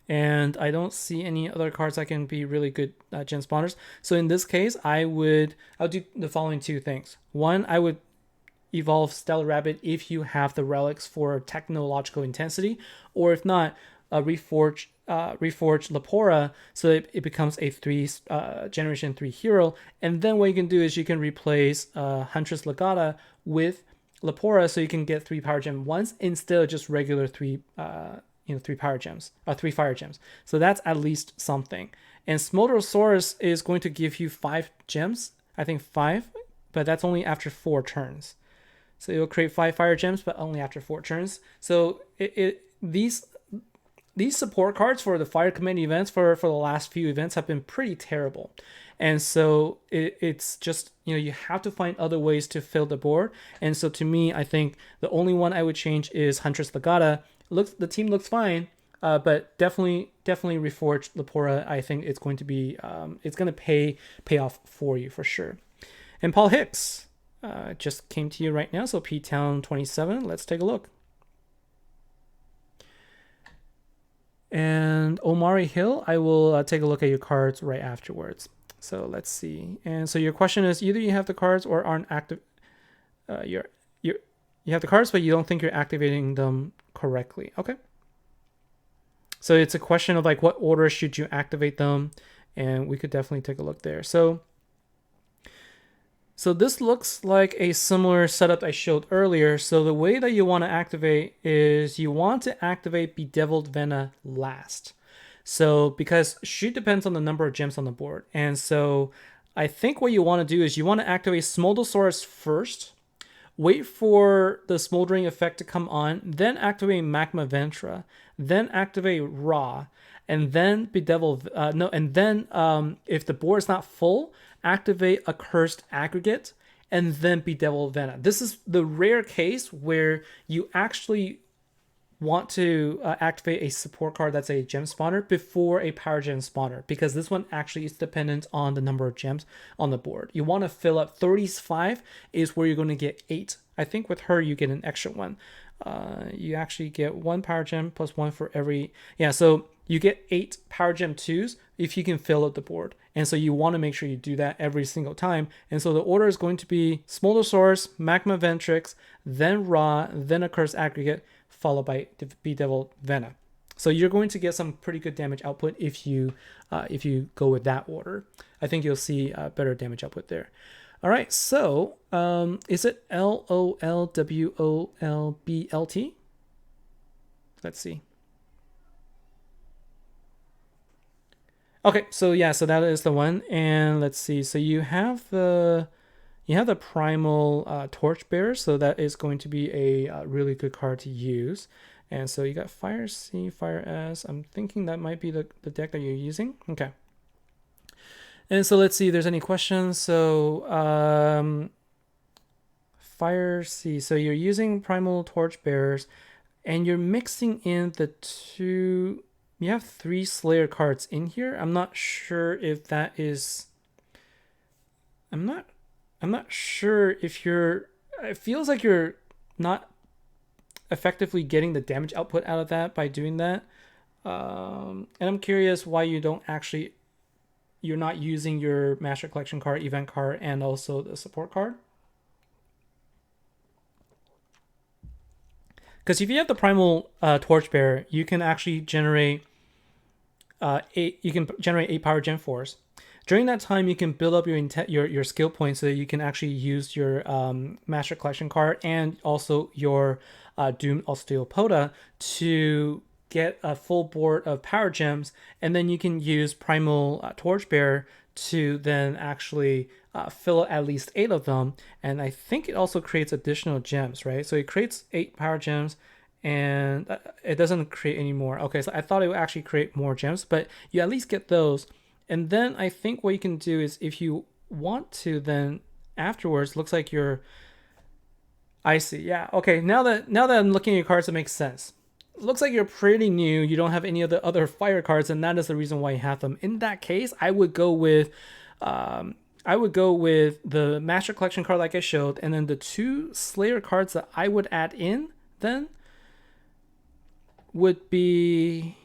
And I don't see any other cards that can be really good gen spawners. So in this case, I'll do the following 2 things. One, I would evolve Stellar Rabbit if you have the relics for technological intensity, or if not, reforge Lepora so it becomes a 3 Generation 3 hero. And then what you can do is you can replace Huntress Legata with Lepora, so you can get 3 power gem 1s instead of just regular 3 3 power gems, 3 fire gems. So that's at least something. And Smolderosaurus is going to give you 5 gems, I think 5, but that's only after 4 turns. So it will create 5 fire gems, but only after 4 turns. So these support cards for the Fire Command events for the last few events have been pretty terrible. And so it's just, you have to find other ways to fill the board. And so to me, I think the only one I would change is Huntress Legata. The team looks fine, but definitely reforge Lepora. I think it's going to be it's going to pay off for you for sure. And Paul Hicks just came to you right now. So P-Town 27. Let's take a look. And Omari Hill, I will take a look at your cards right afterwards. So let's see. And so your question is either you have the cards or aren't active. You have the cards, but you don't think you're activating them correctly. Okay. So it's a question of like what order should you activate them, and we could definitely take a look there. So this looks like a similar setup I showed earlier. So the way that you want to activate is you want to activate Bedeviled Vena last. So because shoot depends on the number of gems on the board. And so I think what you want to do is you want to activate Smoldosaurus first, wait for the smoldering effect to come on, then activate Magma Ventra, then activate Raw, and then Bedevil. And then if the board is not full, activate a Cursed Aggregate, and then Bedevil Vena. This is the rare case where you actually want to activate a support card that's a gem spawner before a power gem spawner, because this one actually is dependent on the number of gems on the board. You want to fill up 35 is where you're going to get 8. I think with her you get an extra one. You actually get 1 power gem plus 1 for every, so you get 8 power gem 2s if you can fill up the board. And so you want to make sure you do that every single time. And so the order is going to be Smoldosaurus, Magma Ventrix, then Raw, then a Cursed Aggregate, followed by Bedeviled Vena. So you're going to get some pretty good damage output if you go with that order. I think you'll see better damage output there. All right, so is it LOLWOLBLT? Let's see. Okay, so that is the one, and let's see. So you have the primal Torchbearer, so that is going to be a really good card to use. And so you got Fire C, Fire S. I'm thinking that might be the deck that you're using. Okay. And so let's see if there's any questions. So Fire C. So you're using primal Torchbearers, and you're mixing in the two. You have 3 Slayer cards in here. I'm not sure if that is. I'm not sure if you're. It feels like you're not effectively getting the damage output out of that by doing that. And I'm curious why you don't actually. You're not using your Master Collection card, event card, and also the support card. Because if you have the primal Torchbearer, you can actually generate 8. You can generate 8 power Gen 4s. During that time, you can build up your skill points so that you can actually use your Master Collection card and also your Doom Osteopoda to get a full board of power gems, and then you can use Primal Torchbearer to then actually fill at least 8 of them. And I think it also creates additional gems, right? So it creates 8 power gems, and it doesn't create any more. Okay, so I thought it would actually create more gems, but you at least get those. And then I think what you can do is, if you want to, then afterwards, looks like you're. I see. Yeah. Okay. Now that I'm looking at your cards, it makes sense. It looks like you're pretty new. You don't have any of the other fire cards, and that is the reason why you have them. In that case, I would go with the Master Collection card like I showed, and then the 2 Slayer cards that I would add in then would be.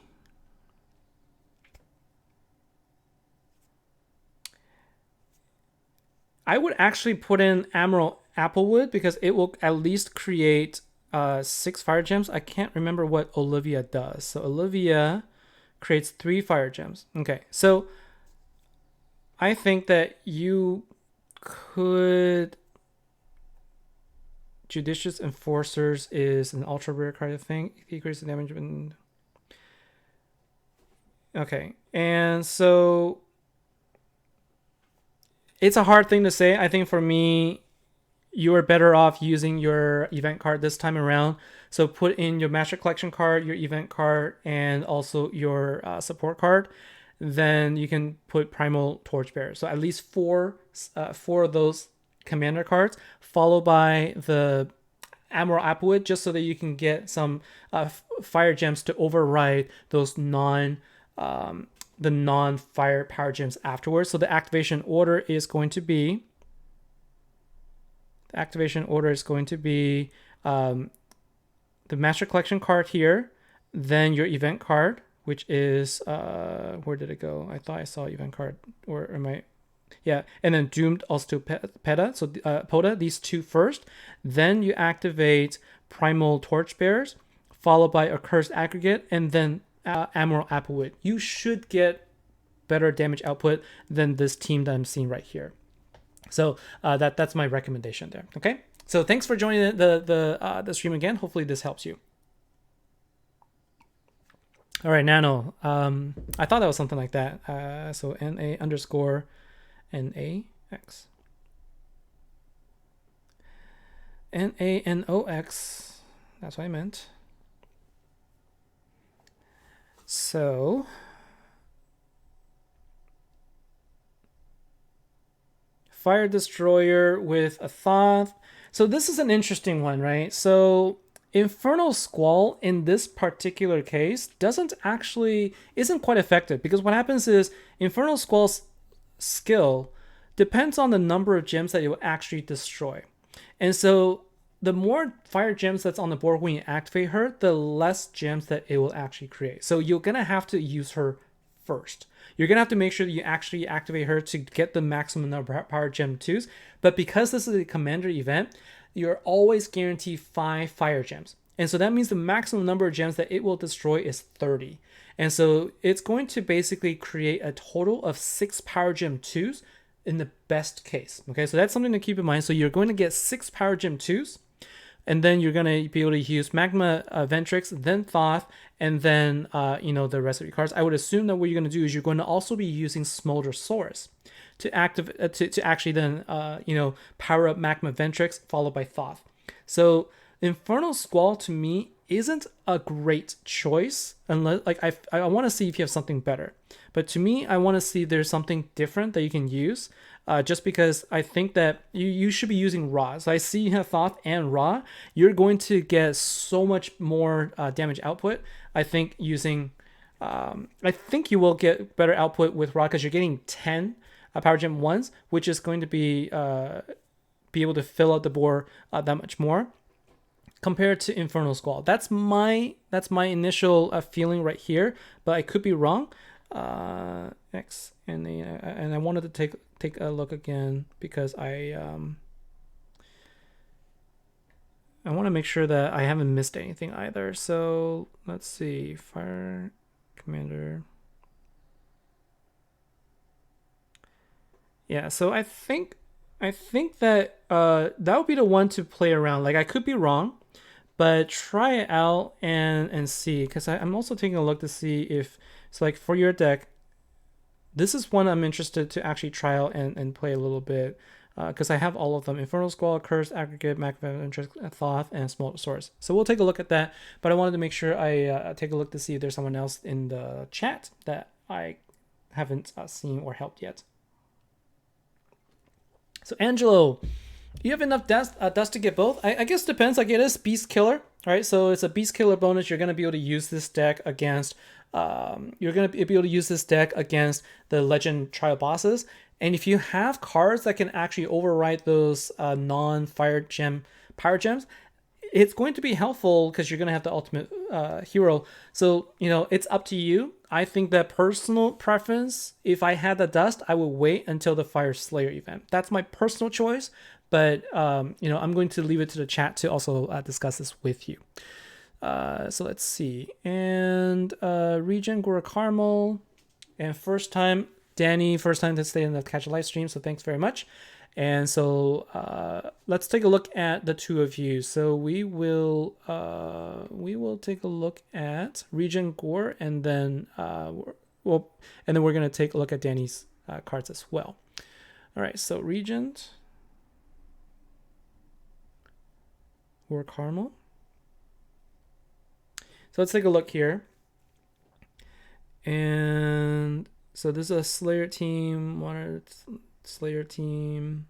I would actually put in Admiral Applewood, because it will at least create 6 fire gems. I can't remember what Olivia does. So Olivia creates 3 fire gems. Okay, so I think that you could. Judicious Enforcers is an ultra rare card, I think. It increases the damage. Okay, and so it's a hard thing to say. I think for me, you are better off using your event card this time around. So put in your Master Collection card, your event card, and also your support card. Then you can put Primal Torchbearer. So at least 4 of those commander cards, followed by the Admiral Applewood, just so that you can get some fire gems to override those non-fire power gems afterwards. So the activation order is going to be the Master Collection card here, then your event card, which is where did it go? I thought I saw event card, or am I Yeah, and then Doomed Osteopeta, so Poda, these two first. Then you activate Primal Torchbearers, followed by Accursed Aggregate, and then Admiral Applewood. You should get better damage output than this team that I'm seeing right here. So that's my recommendation there. Okay. So thanks for joining the stream again. Hopefully this helps you. All right, Nano. I thought that was something like that. So NA underscore NAX. NANOX. That's what I meant. So Fire Destroyer with a Thoth. So this is an interesting one, right? So Infernal Squall in this particular case isn't quite effective, because what happens is Infernal Squall's skill depends on the number of gems that it will actually destroy. And so the more fire gems that's on the board when you activate her, the less gems that it will actually create. So you're going to have to use her first. You're going to have to make sure that you actually activate her to get the maximum number of power gem 2s. But because this is a commander event, you're always guaranteed 5 fire gems. And so that means the maximum number of gems that it will destroy is 30. And so it's going to basically create a total of 6 power gem 2s in the best case. Okay, so that's something to keep in mind. So you're going to get 6 power gem 2s, and then you're going to be able to use Magma Ventrix, then Thoth, and then the rest of your cards. I would assume that what you're going to do is you're going to also be using Smolder Source to actually then power up Magma Ventrix followed by Thoth. So Infernal Squall to me isn't a great choice unless I want to see if you have something better. But to me, I want to see there's something different that you can use. Just because I think that you should be using Ra. So I see you have Thoth and Ra. You're going to get so much more damage output. I think you will get better output with Ra because you're getting 10 Power Gem 1s, which is going to be able to fill out the board that much more compared to Infernal Squall. That's my initial feeling right here, but I could be wrong. X and I wanted to take a look again because I want to make sure that I haven't missed anything either. So let's see, Fire Commander. Yeah, so I think that that would be the one to play around. Like I could be wrong, but try it out and see, because I'm also taking a look to see if so like for your deck. This is one I'm interested to actually try out and play a little bit, because I have all of them: Infernal Squall, Cursed Aggregate, Magma Thoth, and Smolder Source. So we'll take a look at that, but I wanted to make sure I take a look to see if there's someone else in the chat that I haven't seen or helped yet. So Angelo, you have enough dust to get both? I guess it depends. Like it is Beast Killer, right? So it's a Beast Killer bonus. You're going to be able to use this deck against the Legend Trial bosses. And if you have cards that can actually override those non-fire gem power gems, it's going to be helpful because you're going to have the ultimate hero. So, it's up to you. I think that personal preference, if I had the dust, I would wait until the Fire Slayer event. That's my personal choice. But, I'm going to leave it to the chat to also discuss this with you. So let's see. And Regen Gora Carmel. And first time to stay in the Catch a Live stream. So thanks very much. And so let's take a look at the two of you. So we will take a look at Regen Gore, and then we're going to take a look at Danny's cards as well. All right. So Regent or Carmel. So let's take a look here. And so this is a Slayer team, Slayer team.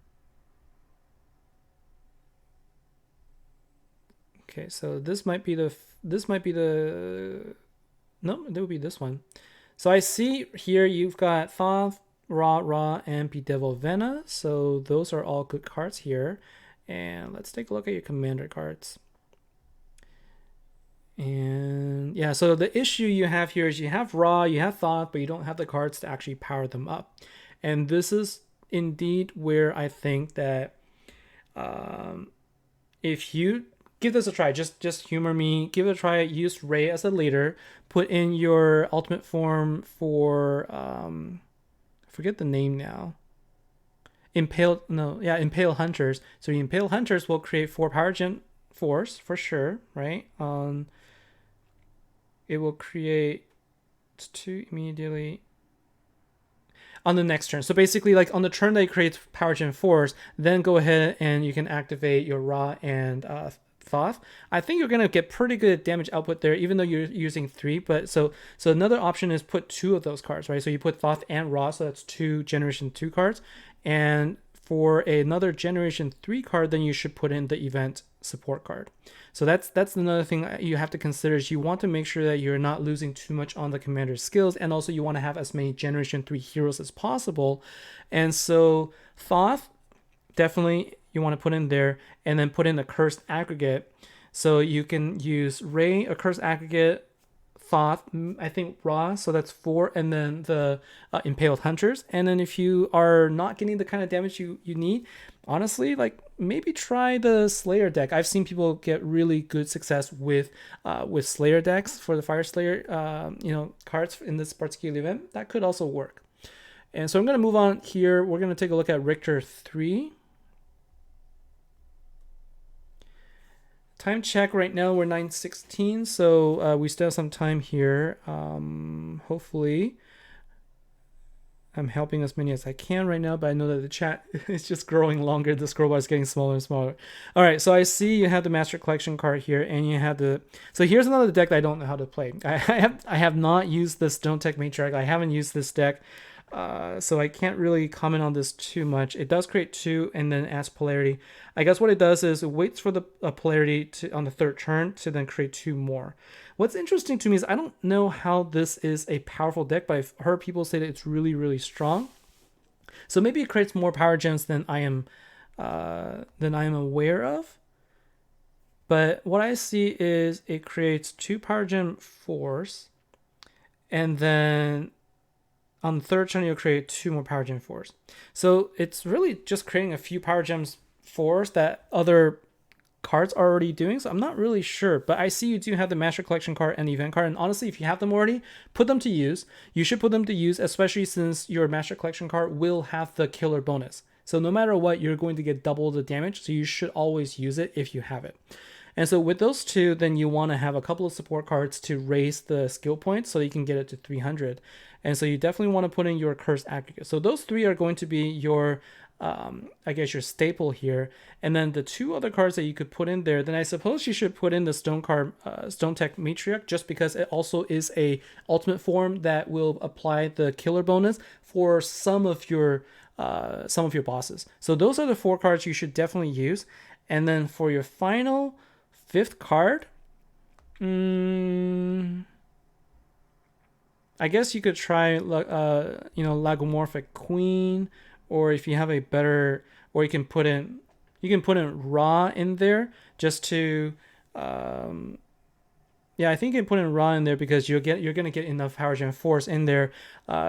Okay, so this might be the no, it would be this one. So I see here you've got Thoth, Ra, and Bedevil Vena. So those are all good cards here. And let's take a look at your commander cards. And yeah, so the issue you have here is you have Ra, you have Thoth, but you don't have the cards to actually power them up. And this is indeed where I think that if you give this a try, just humor me, give it a try, use Ray as a leader, put in your ultimate form for I forget the name now. Impale Hunters. So the Impale Hunters will create 4 power gen force for sure, right? It will create 2 immediately on the next turn. So basically, like on the turn that it creates power gen force, then go ahead and you can activate your Ra and Thoth. I think you're gonna get pretty good damage output there, even though you're using 3. But so another option is put 2 of those cards, right? So you put Thoth and Ra, so that's 2 Generation 2 cards. And for another Generation 3 card, then you should put in the event support card. So that's another thing you have to consider, is you want to make sure that you're not losing too much on the commander's skills, and also you want to have as many Generation 3 heroes as possible. And so Thoth, definitely you want to put in there, and then put in a cursed aggregate. So you can use Ray, a cursed aggregate, Thoth, I think Ra, so that's 4, and then the Impaled Hunters. And then if you are not getting the kind of damage you need, honestly, like maybe try the Slayer deck. I've seen people get really good success with Slayer decks for the Fire Slayer cards in this particular event. That could also work. And so I'm going to move on here. We're going to take a look at Richter 3. Time check right now, we're 9:16, so we still have some time here. Hopefully, I'm helping as many as I can right now, but I know that the chat is just growing longer. The scroll bar is getting smaller and smaller. All right, so I see you have the Master Collection card here, and you have the... So here's another deck that I don't know how to play. I have not used the Stone Tech Matriarch. I haven't used this deck. So I can't really comment on this too much. It does create 2 and then adds polarity. I guess what it does is it waits for the polarity on the 3rd turn to then create 2 more. What's interesting to me is I don't know how this is a powerful deck, but I've heard people say that it's really, really strong. So maybe it creates more power gems than I am aware of. But what I see is it creates 2 power gem force, and then on the 3rd turn, you'll create 2 more power gem force. So it's really just creating a few power gems force that other cards are already doing. So I'm not really sure, but I see you do have the Master Collection card and the event card. And honestly, if you have them already, put them to use. You should put them to use, especially since your Master Collection card will have the killer bonus. So no matter what, you're going to get double the damage. So you should always use it if you have it. And so with those 2, then you want to have a couple of support cards to raise the skill points so you can get it to 300. And so you definitely want to put in your cursed aggregate. So those 3 are going to be your, I guess, your staple here. And then the 2 other cards that you could put in there, then I suppose you should put in the Stone Tech Matriarch, just because it also is a ultimate form that will apply the killer bonus for some of your bosses. So those are the 4 cards you should definitely use. And then for your final 5th card, I guess you could try, Lagomorphic Queen, or if you have a better, or you can put in Ra in there just to, I think you can put in Ra in there because you're gonna get enough power gem force in there,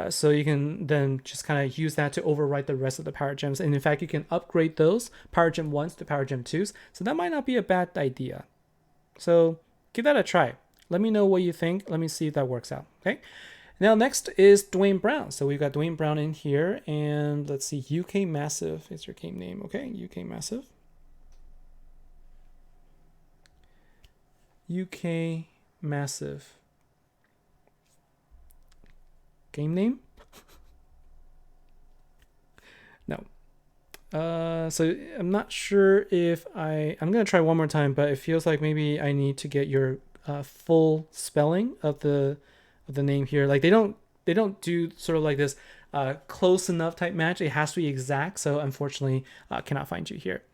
so you can then just kind of use that to overwrite the rest of the power gems. And in fact, you can upgrade those power gem 1s to power gem 2s. So that might not be a bad idea. So give that a try. Let me know what you think. Let me see if that works out. Okay. Now, next is Dwayne Brown. So we've got Dwayne Brown in here, and let's see, UK Massive is your game name. Okay, UK Massive. UK Massive. Game name? No. So I'm not sure if I'm going to try one more time, but it feels like maybe I need to get your full spelling of the name here. Like they don't do sort of like this close enough type match. It has to be exact. So unfortunately, cannot find you here.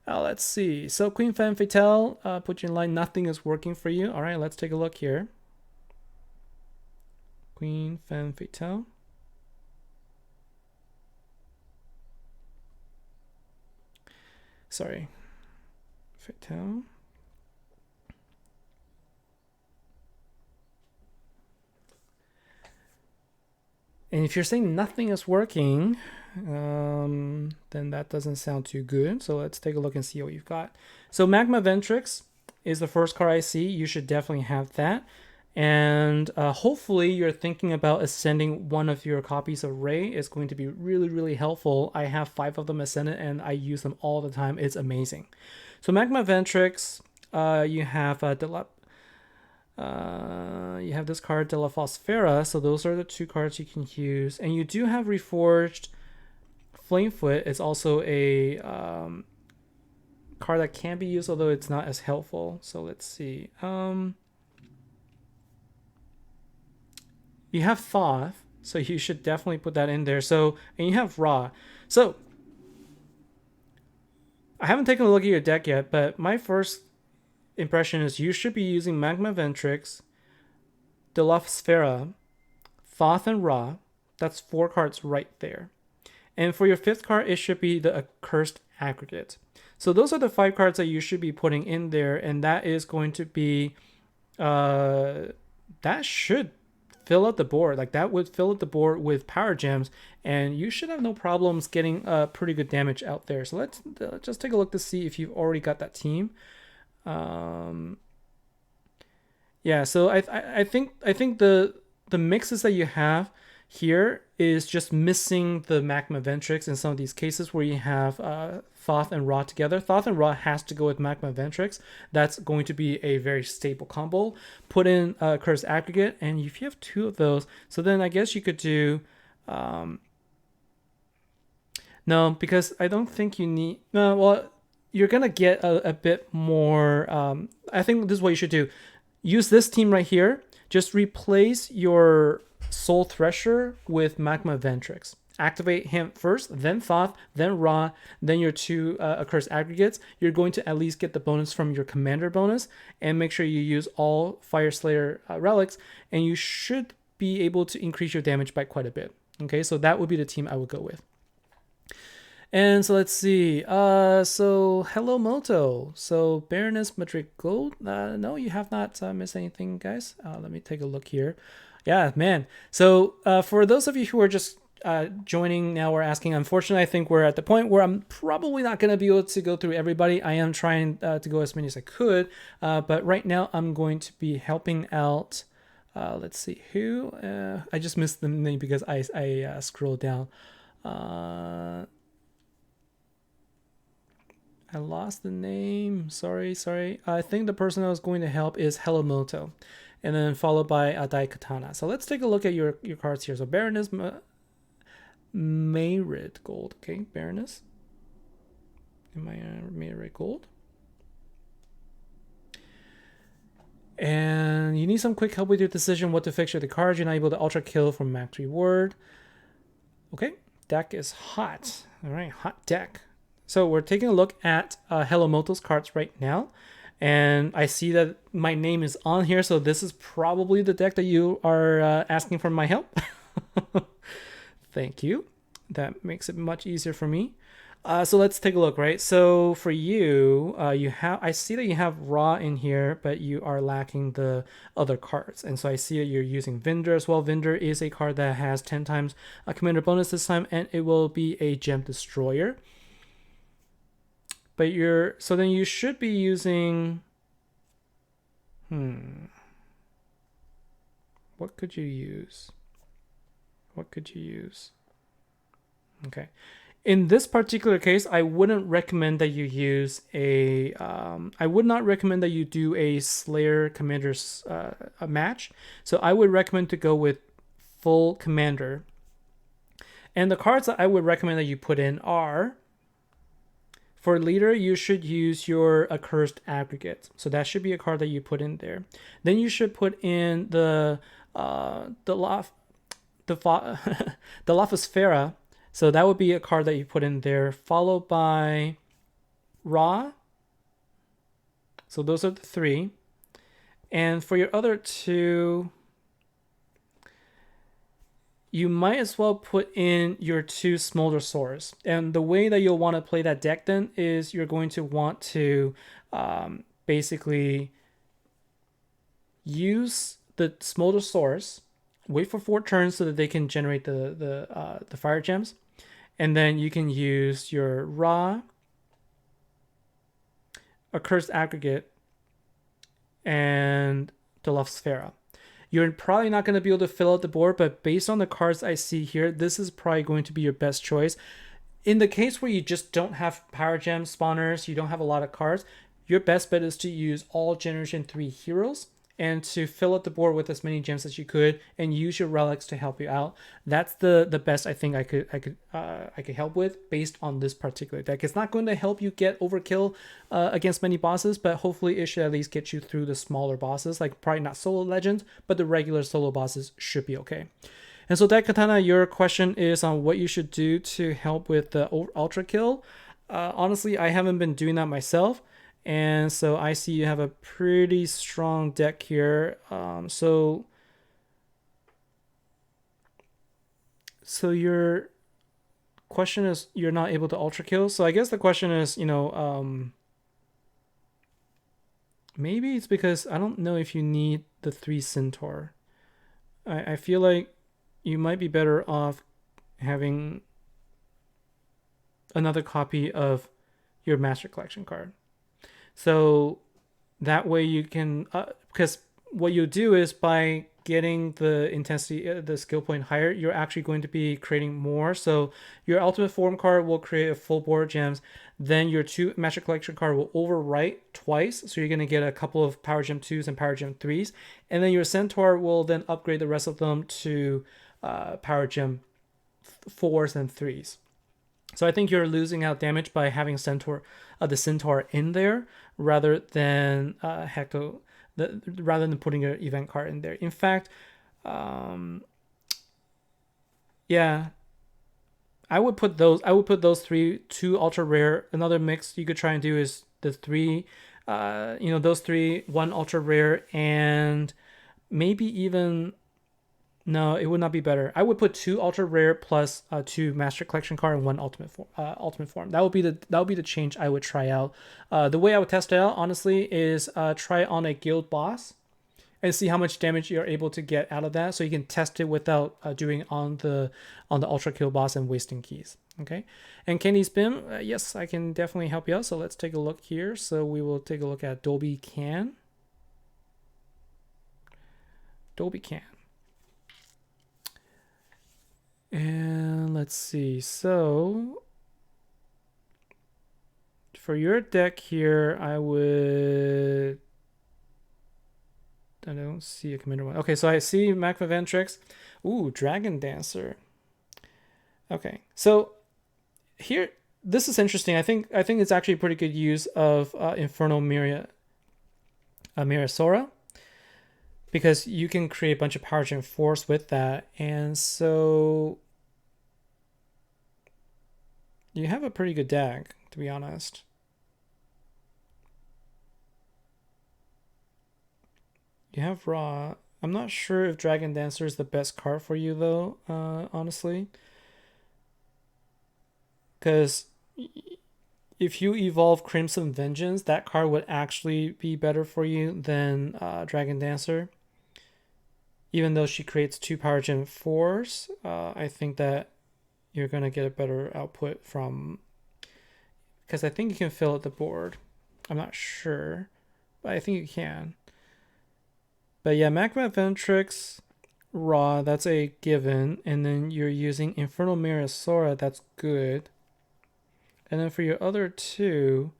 Let's see. So Queen Femme Fatale, put you in line. Nothing is working for you. All right, let's take a look here. Queen Femme Fatale. Sorry. Fatale. And if you're saying nothing is working, then that doesn't sound too good. So let's take a look and see what you've got. So Magma Ventrix is the first card I see. You should definitely have that. And hopefully you're thinking about ascending one of your copies of Ray. It's going to be really, really helpful. I have 5 of them ascended and I use them all the time. It's amazing. So Magma Ventrix, you have you have this card, De La Phosphera. So those are the 2 cards you can use. And you do have Reforged Flamefoot. It's also a card that can be used, although it's not as helpful. So let's see. You have Thoth, so you should definitely put that in there. So, and you have Ra. So, I haven't taken a look at your deck yet, but my first impression is you should be using Magma Ventrix, De La Sphera, Thoth, and Ra. That's 4 cards right there. And for your 5th card, it should be the Accursed Aggregate. So those are the 5 cards that you should be putting in there, and that is going to be, that should fill up the board. Like that would fill up the board with power gems, and you should have no problems getting pretty good damage out there. So let's just take a look to see if you've already got that team. Yeah, so I think the mixes that you have here is just missing the Magma Ventrix in some of these cases where you have Thoth and Ra together. Thoth and Ra has to go with Magma Ventrix. That's going to be a very stable combo. Put in Cursed Aggregate, and if you have 2 of those, so then I guess you could do... no, because I don't think you need... No, well, you're going to get a bit more... I think this is what you should do. Use this team right here. Just replace your Soul Thresher with Magma Ventrix. Activate him first, then Thoth, then Ra, then your 2 Accursed Aggregates. You're going to at least get the bonus from your Commander bonus, and make sure you use all Fire Slayer relics, and you should be able to increase your damage by quite a bit. Okay, so that would be the team I would go with. And so let's see. So Hello Moto. So Baroness Madrid Gold. No, you have not missed anything, guys. Let me take a look here. Yeah, man. So for those of you who are just joining now or asking, unfortunately, I think we're at the point where I'm probably not going to be able to go through everybody. I am trying to go as many as I could, but right now I'm going to be helping out. Let's see who. I just missed the name because I scrolled down. I lost the name. Sorry. I think the person I was going to help is Hello Moto, and then followed by Daikatana. So let's take a look at your cards here. So Baroness Mayrid Gold. Okay, Baroness. Mayrid Gold. And you need some quick help with your decision what to fixture the cards. You're not able to ultra kill from max reward. Okay, deck is hot. All right, hot deck. So we're taking a look at Hello Moto's cards right now. And I see that my name is on here. So this is probably the deck that you are asking for my help. Thank you. That makes it much easier for me. So let's take a look, right? So for you, I see that you have Ra in here, but you are lacking the other cards. And so I see that you're using Vinder as well. Vinder is a card that has 10 times a commander bonus this time, and it will be a gem destroyer. But so then you should be using, what could you use? Okay. In this particular case, I wouldn't recommend that you use I would not recommend that you do a Slayer Commander's a match. So I would recommend to go with full Commander. And the cards that I would recommend that you put in are, for leader, you should use your Accursed Aggregate. So that should be a card that you put in there. Then you should put in the Lophosphere. So that would be a card that you put in there, followed by Ra. So those are the 3. And for your other 2, you might as well put in your 2 Smolder Swords. And the way that you'll want to play that deck then is you're going to want to basically use the Smolder Swords, wait for 4 turns so that they can generate the fire gems. And then you can use your Raw, a Cursed Aggregate, and the Sphera. You're probably not going to be able to fill out the board, but based on the cards I see here, this is probably going to be your best choice. In the case where you just don't have Power Gem spawners, you don't have a lot of cards, your best bet is to use all Generation 3 heroes and to fill up the board with as many gems as you could and use your relics to help you out. That's the best I think I could help with based on this particular deck. It's not going to help you get overkill against many bosses, but hopefully it should at least get you through the smaller bosses, like probably not solo legends, but the regular solo bosses should be okay. And so that, Katana, your question is on what you should do to help with the ultra kill. Honestly, I haven't been doing that myself. And so I see you have a pretty strong deck here. So your question is you're not able to ultra kill. So I guess the question is, maybe it's because I don't know if you need the 3 Centaur. I feel like you might be better off having another copy of your Master Collection card. So that way you can, because what you do is by getting the intensity, the skill point higher, you're actually going to be creating more. So your Ultimate Form card will create a full board of gems. Then your 2 Master Collection card will overwrite twice. So you're going to get a couple of Power Gem 2s and Power Gem 3s. And then your Centaur will then upgrade the rest of them to Power Gem 4s and 3s. So I think you're losing out damage by having the Centaur in there rather than rather than putting an event card in there. In fact, yeah, I would put those 2 ultra rare. Another mix you could try and do is the 3, those 3, 1 ultra rare, and maybe even. No, it would not be better. I would put 2 ultra rare plus 2 Master Collection card and 1 ultimate form. That would be the change I would try out. The way I would test it out, honestly, is try on a guild boss and see how much damage you're able to get out of that. So you can test it without doing on the ultra kill boss and wasting keys. Okay. And Candy's Bim, yes, I can definitely help you out. So let's take a look here. So we will take a look at Dolby Can. And let's see. So for your deck here, I don't see a commander one. Okay, so I see Magma Ventrix. Ooh, Dragon Dancer. Okay, so here, this is interesting. I think it's actually a pretty good use of Infernal Mirasora, because you can create a bunch of Power Gem Force with that, and so you have a pretty good deck, to be honest. You have Raw. I'm not sure if Dragon Dancer is the best card for you, though, honestly. Because if you evolve Crimson Vengeance, that card would actually be better for you than Dragon Dancer. Even though she creates 2 Power Gem 4s, I think that you're going to get a better output from... Because I think you can fill out the board. I'm not sure, but I think you can. But yeah, Magma Ventrix, Raw, that's a given. And then you're using Infernal Mirasora, that's good. And then for your other 2...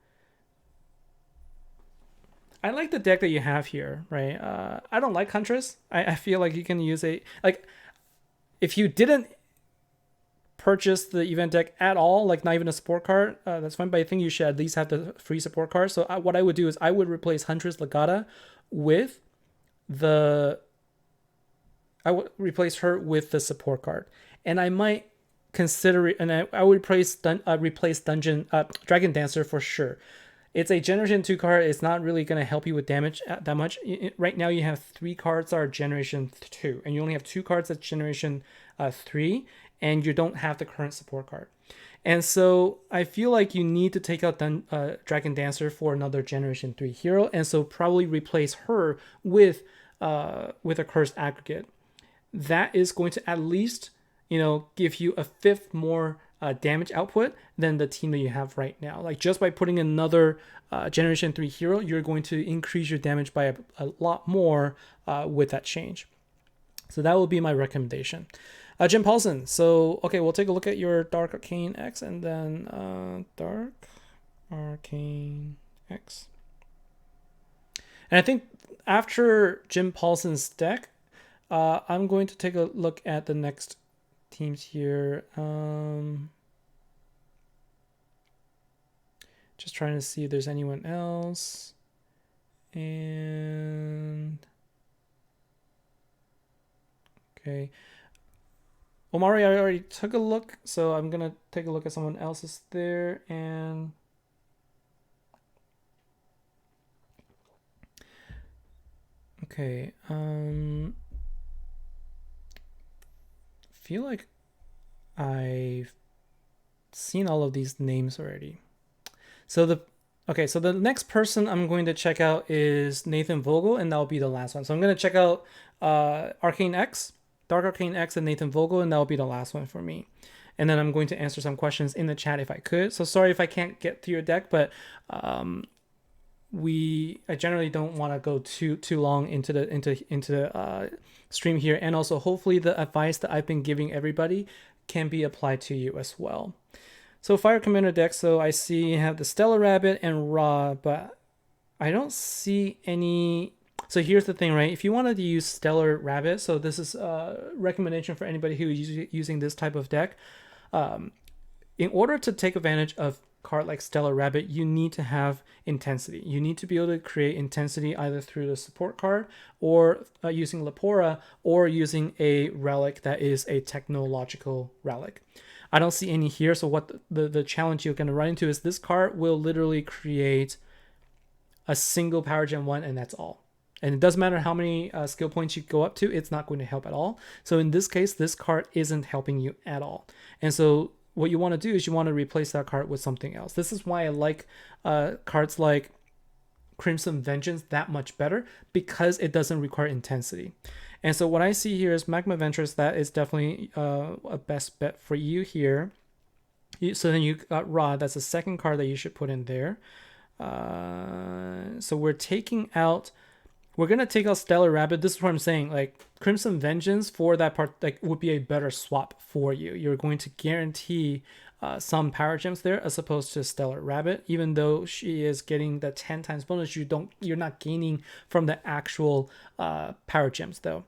I like the deck that you have here, right? I don't like Huntress. I feel like you can use if you didn't purchase the event deck at all, like not even a support card, that's fine. But I think you should at least have the free support card. So what I would do is I would replace Huntress Legata with I would replace her with the support card, and I might consider it. And I would replace Dragon Dancer for sure. It's a Generation 2 card. It's not really going to help you with damage that much. Right now, you have 3 cards that are Generation 2, and you only have 2 cards that's Generation 3, and you don't have the current support card. And so I feel like you need to take out Dragon Dancer for another Generation 3 hero, and so probably replace her with a Cursed Aggregate. That is going to at least give you a 5th more damage output than the team that you have right now. Like just by putting another Generation 3 hero, you're going to increase your damage by a lot more with that change. So that will be my recommendation. Jim Paulson. So, okay, we'll take a look at your Dark Arcane X and then Dark Arcane X. And I think after Jim Paulson's deck, I'm going to take a look at the next teams here. Just trying to see if there's anyone else. And okay. Omari, I already took a look, so I'm gonna take a look at someone else's there. And okay, feel like I've seen all of these names already. So the next person I'm going to check out is Nathan Vogel, and that'll be the last one. So I'm going to check out Arcane X, Dark Arcane X, and Nathan Vogel, and that'll be the last one for me. And then I'm going to answer some questions in the chat if I could. So sorry if I can't get to your deck, but I generally don't want to go too long into the stream here, and also hopefully the advice that I've been giving everybody can be applied to you as well. So Fire Commander deck, so I see you have the Stellar Rabbit and Ra, but I don't see any. So here's the thing, right? If you wanted to use Stellar Rabbit, so this is a recommendation for anybody who is using this type of deck. In order to take advantage of card like Stellar Rabbit, you need to have intensity. You need to be able to create intensity either through the support card or using Lepora or using a relic that is a technological relic. I don't see any here, so what the challenge you're going to run into is this card will literally create a single Power Gem 1 and that's all. And it doesn't matter how many skill points you go up to, it's not going to help at all. So in this case, this card isn't helping you at all. And so what you want to do is you want to replace that card with something else. This is why I like cards like Crimson Vengeance that much better, because it doesn't require intensity. And so what I see here is Magma Ventress. That is definitely a best bet for you here. So then you got Ra. That's the second card that you should put in there. So we're taking out... We're going to take out Stellar Rabbit. This is what I'm saying. Like, Crimson Vengeance for that part like would be a better swap for you. You're going to guarantee some power gems there as opposed to Stellar Rabbit. Even though she is getting the 10 times bonus, you're not gaining from the actual power gems though.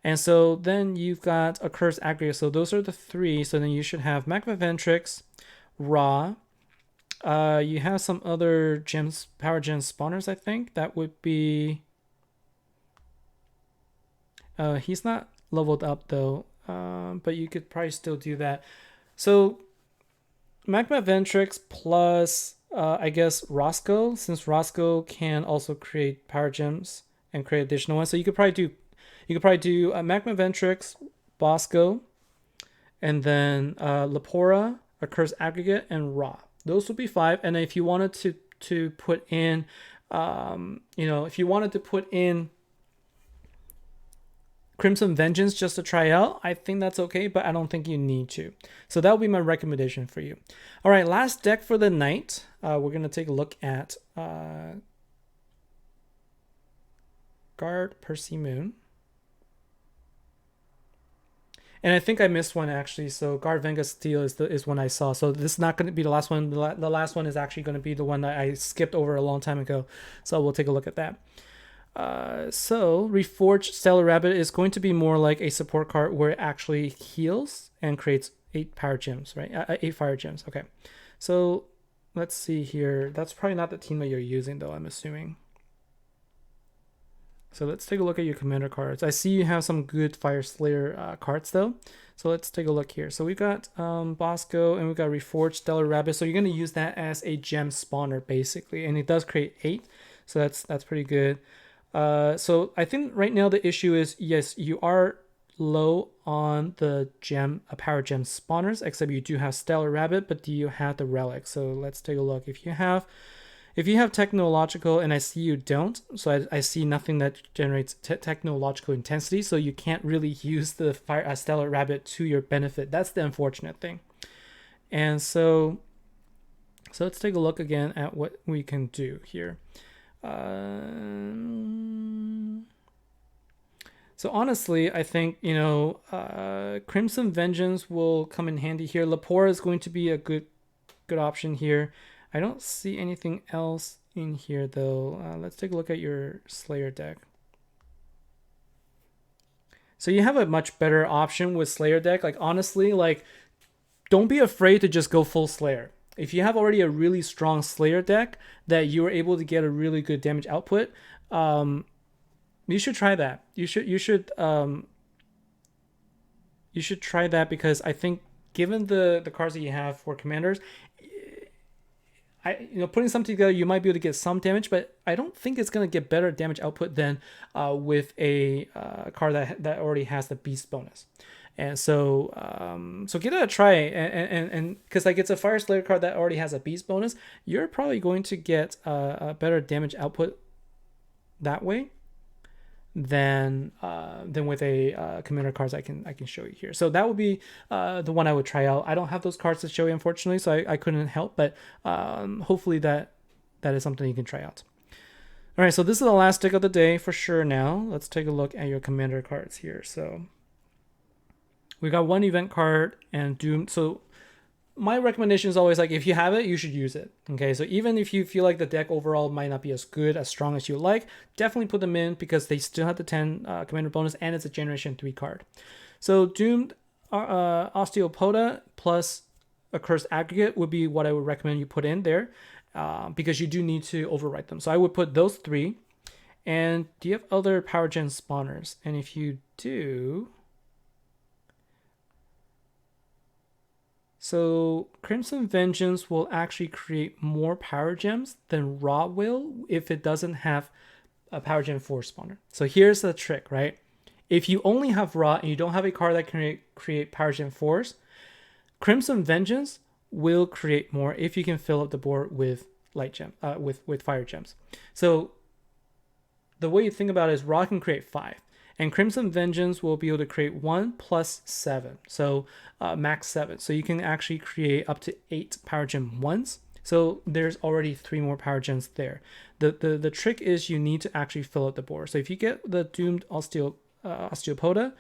And so then you've got a Cursed Aggregate. So those are the three. So then you should have Magma Ventrix, Ra. You have some other gems, power gem spawners, I think. That would be... he's not leveled up though, but you could probably still do that. So Magma Ventrix plus I guess Roscoe, since Roscoe can also create power gems and create additional ones. So you could probably do Magma Ventrix, Bosco, and then Lepora, a Cursed Aggregate, and Ra. Those would be 5. And if you wanted to put in, if you wanted to put in Crimson Vengeance just to try out, I think that's okay, but I don't think you need to. So that would be my recommendation for you. All right, last deck for the night. We're going to take a look at Guard Percy Moon. And I think I missed one actually. So Guard Venga Steel is one I saw. So this is not going to be the last one. The last one is actually going to be the one that I skipped over a long time ago. So we'll take a look at that. So Reforged Stellar Rabbit is going to be more like a support card where it actually heals and creates 8 power gems, right? 8 fire gems. Okay. So let's see here. That's probably not the team that you're using though, I'm assuming. So let's take a look at your commander cards. I see you have some good Fire Slayer cards though. So let's take a look here. So we've got Bosco and we've got Reforged Stellar Rabbit. So you're going to use that as a gem spawner basically. And it does create 8. So that's pretty good. So I think right now the issue is, yes, you are low on the power gem spawners, except you do have Stellar Rabbit, but do you have the relic? So let's take a look. If you have technological, and I see you don't, so I see nothing that generates technological intensity, so you can't really use the Stellar Rabbit to your benefit. That's the unfortunate thing. And so let's take a look again at what we can do here. So honestly, I think, Crimson Vengeance will come in handy here. Lepora is going to be a good option here. I don't see anything else in here though. Let's take a look at your Slayer deck. So you have a much better option with Slayer deck. Like honestly, like don't be afraid to just go full Slayer. If you have already a really strong Slayer deck that you are able to get a really good damage output, you should try that. You should try that, because I think given the cards that you have for commanders, putting something together, you might be able to get some damage, but I don't think it's going to get better damage output than with a card that already has the beast bonus. And so give it a try, and because like it's a Fire Slayer card that already has a beast bonus, you're probably going to get a better damage output that way than with a commander cards I can show you here. So that would be the one I would try out. I don't have those cards to show you, unfortunately, so I couldn't help, but hopefully that is something you can try out. All right, so this is the last deck of the day for sure. Now let's take a look at your commander cards here. So we got one event card and Doom. So my recommendation is always like, if you have it, you should use it. Okay, so even if you feel like the deck overall might not be as good, as strong as you like, definitely put them in, because they still have the 10 commander bonus, and it's a generation 3 card. So Doomed Osteopoda plus a Cursed Aggregate would be what I would recommend you put in there, because you do need to overwrite them. So I would put those 3. And do you have other Power Gen spawners? And if you do... So Crimson Vengeance will actually create more power gems than Ra will if it doesn't have a Power Gem 4 spawner. So here's the trick, right? If you only have Ra and you don't have a card that can create Power Gem 4s, Crimson Vengeance will create more if you can fill up the board with light gem, with fire gems. So the way you think about it is Ra can create 5. And Crimson Vengeance will be able to create 1 plus 7. So max 7. So you can actually create up to 8 Power Gem 1s. So there's already 3 more Power Gems there. The trick is you need to actually fill out the board. So if you get the Doomed Osteopoda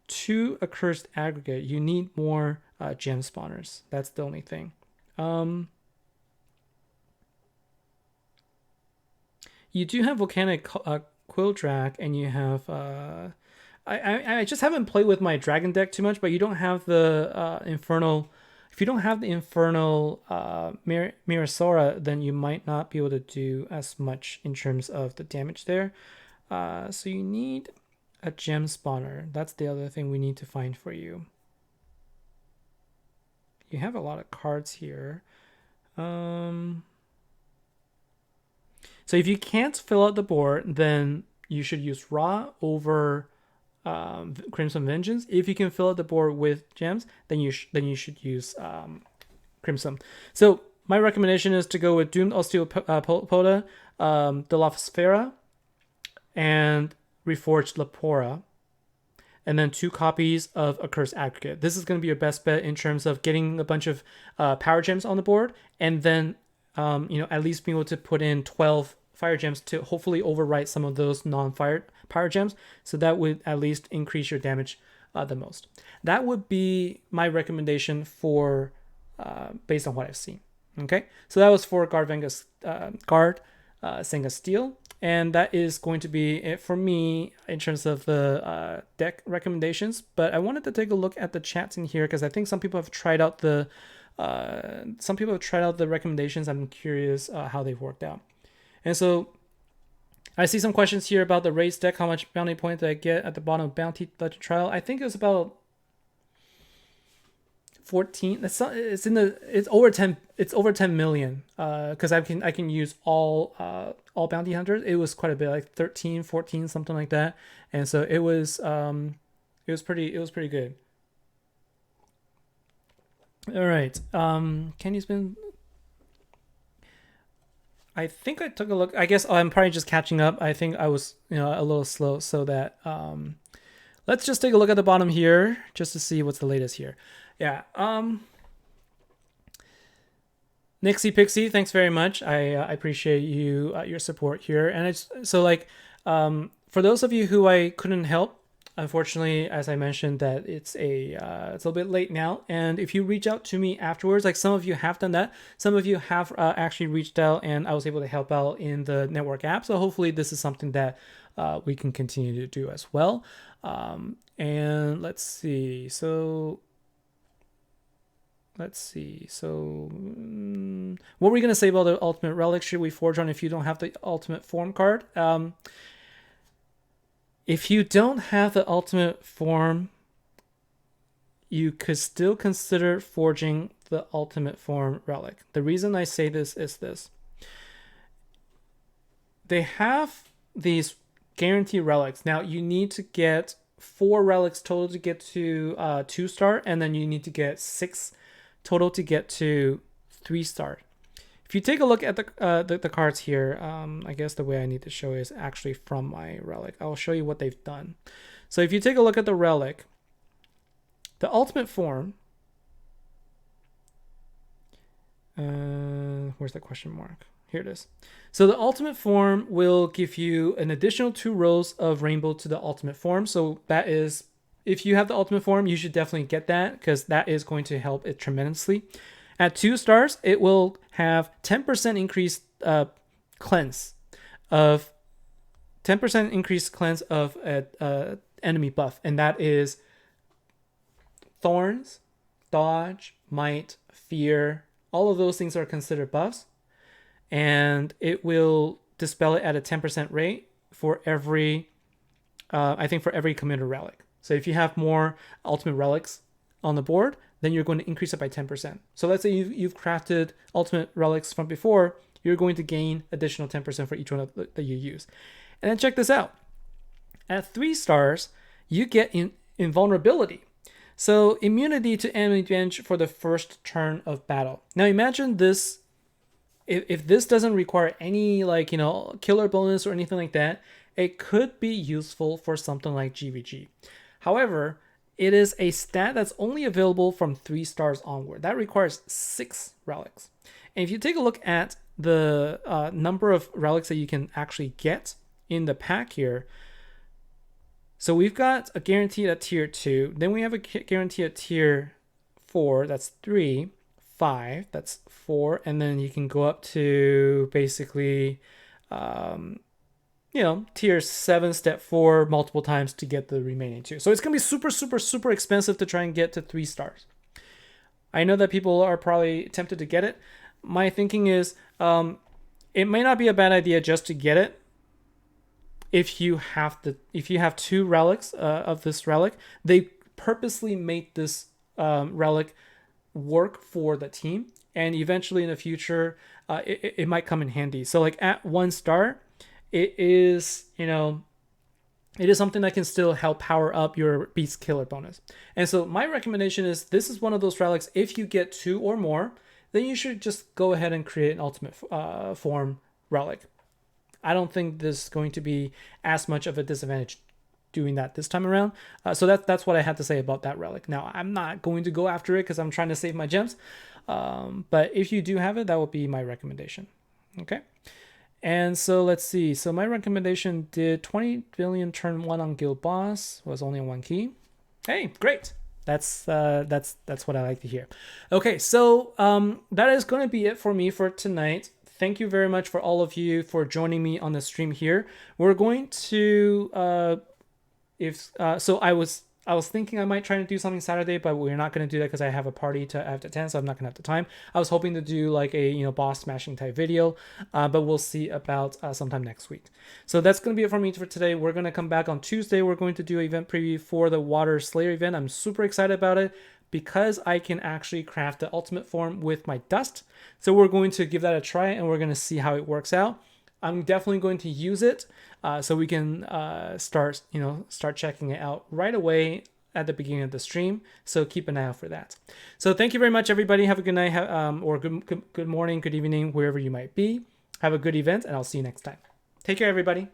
to a Cursed Aggregate, you need more gem spawners. That's the only thing. You do have Volcanic Quilldrak, and you have I just haven't played with my dragon deck too much, but you don't have the Infernal. If you don't have the Infernal Mirasora, then you might not be able to do as much in terms of the damage there. So you need a gem spawner. That's the other thing we need to find for you. You have a lot of cards here. So if you can't fill out the board, then you should use Ra over Crimson Vengeance. If you can fill out the board with gems, then you should use Crimson. So my recommendation is to go with Doomed Osteopoda, Dilophosphaera, and Reforged Lepora, and then 2 copies of a Cursed Aggregate. This is going to be your best bet in terms of getting a bunch of power gems on the board, and then at least being able to put in 12 fire gems to hopefully overwrite some of those non-fire power gems. So that would at least increase your damage the most. That would be my recommendation for based on what I've seen. Okay, so that was for Senga Steel, and that is going to be it for me in terms of the deck recommendations. But I wanted to take a look at the chats in here, because I think some people have tried out the recommendations. I'm curious how they've worked out. And so I see some questions here about the race deck. How much bounty point did I get at the bottom of Bounty Legend Trial? I think it was about 14. It's over 10. It's over 10 million. Because I can use all bounty hunters. It was quite a bit, like 13, 14, something like that. And so it was pretty good. All right. Kenny's been. I think I took a look. I guess I'm probably just catching up. I think I was, a little slow. So that let's just take a look at the bottom here just to see what's the latest here. Yeah. Nixie Pixie, thanks very much. I appreciate you your support here. And it's so like for those of you who I couldn't help, unfortunately, as I mentioned, that it's a little bit late now. And if you reach out to me afterwards, like some of you have done that, some of you have actually reached out, and I was able to help out in the network app. So hopefully, this is something that we can continue to do as well. And let's see. So what were we going to say about the ultimate relic? Should we forge on if you don't have the ultimate form card? If you don't have the ultimate form, you could still consider forging the ultimate form relic. The reason I say this is this. They have these guarantee relics. Now, you need to get 4 relics total to get to 2-star, and then you need to get 6 total to get to 3-star. If you take a look at the cards here, I guess the way I need to show is actually from my relic. I'll show you what they've done. So if you take a look at the relic, the ultimate form, where's the question mark? Here it is. So the ultimate form will give you an additional 2 rows of rainbow to the ultimate form. So that is, if you have the ultimate form, you should definitely get that because that is going to help it tremendously. At 2 stars, it will have 10% increased cleanse of 10% increased cleanse of enemy buff, and that is thorns, dodge, might, fear. All of those things are considered buffs, and it will dispel it at a 10% rate for every, I think for every commander relic. So if you have more ultimate relics on the board, then you're going to increase it by 10%. So let's say you've crafted ultimate relics from before, you're going to gain additional 10% for each one that you use. And then check this out. At 3 stars, you get invulnerability. So immunity to enemy damage for the first turn of battle. Now imagine this, if this doesn't require any killer bonus or anything like that, it could be useful for something like GVG. However, it is a stat that's only available from 3 stars onward. That requires 6 relics. And if you take a look at the number of relics that you can actually get in the pack here, so we've got a guarantee at tier 2. Then we have a guarantee at tier 4. That's 3. 5. That's 4. And then you can go up to basically tier 7, step 4 multiple times to get the remaining 2. So it's going to be super, super, super expensive to try and get to 3 stars. I know that people are probably tempted to get it. My thinking is it may not be a bad idea just to get it if you have 2 relics of this relic. They purposely made this relic work for the team, and eventually in the future it might come in handy. So like at 1 star, it is something that can still help power up your beast killer bonus. And so my recommendation is, this is one of those relics, if you get 2 or more, then you should just go ahead and create an ultimate form relic. I don't think this is going to be as much of a disadvantage doing that this time around. So that's what I had to say about that relic. Now, I'm not going to go after it because I'm trying to save my gems. But if you do have it, that would be my recommendation. Okay. And so let's see. So my recommendation did 20 billion turn 1 on guild boss, was only on 1 key. Hey, great. That's what I like to hear. Okay, so that is going to be it for me for tonight. Thank you very much for all of you for joining me on the stream here. We're going to I was thinking I might try to do something Saturday, but we're not going to do that because I have a party I have to attend, so I'm not going to have the time. I was hoping to do like a boss smashing type video, but we'll see about sometime next week. So that's going to be it for me for today. We're going to come back on Tuesday. We're going to do an event preview for the Water Slayer event. I'm super excited about it because I can actually craft the ultimate form with my dust. So we're going to give that a try, and we're going to see how it works out. I'm definitely going to use it so we can start checking it out right away at the beginning of the stream. So keep an eye out for that. So thank you very much, everybody. Have a good night or good morning, good evening, wherever you might be. Have a good event, and I'll see you next time. Take care, everybody.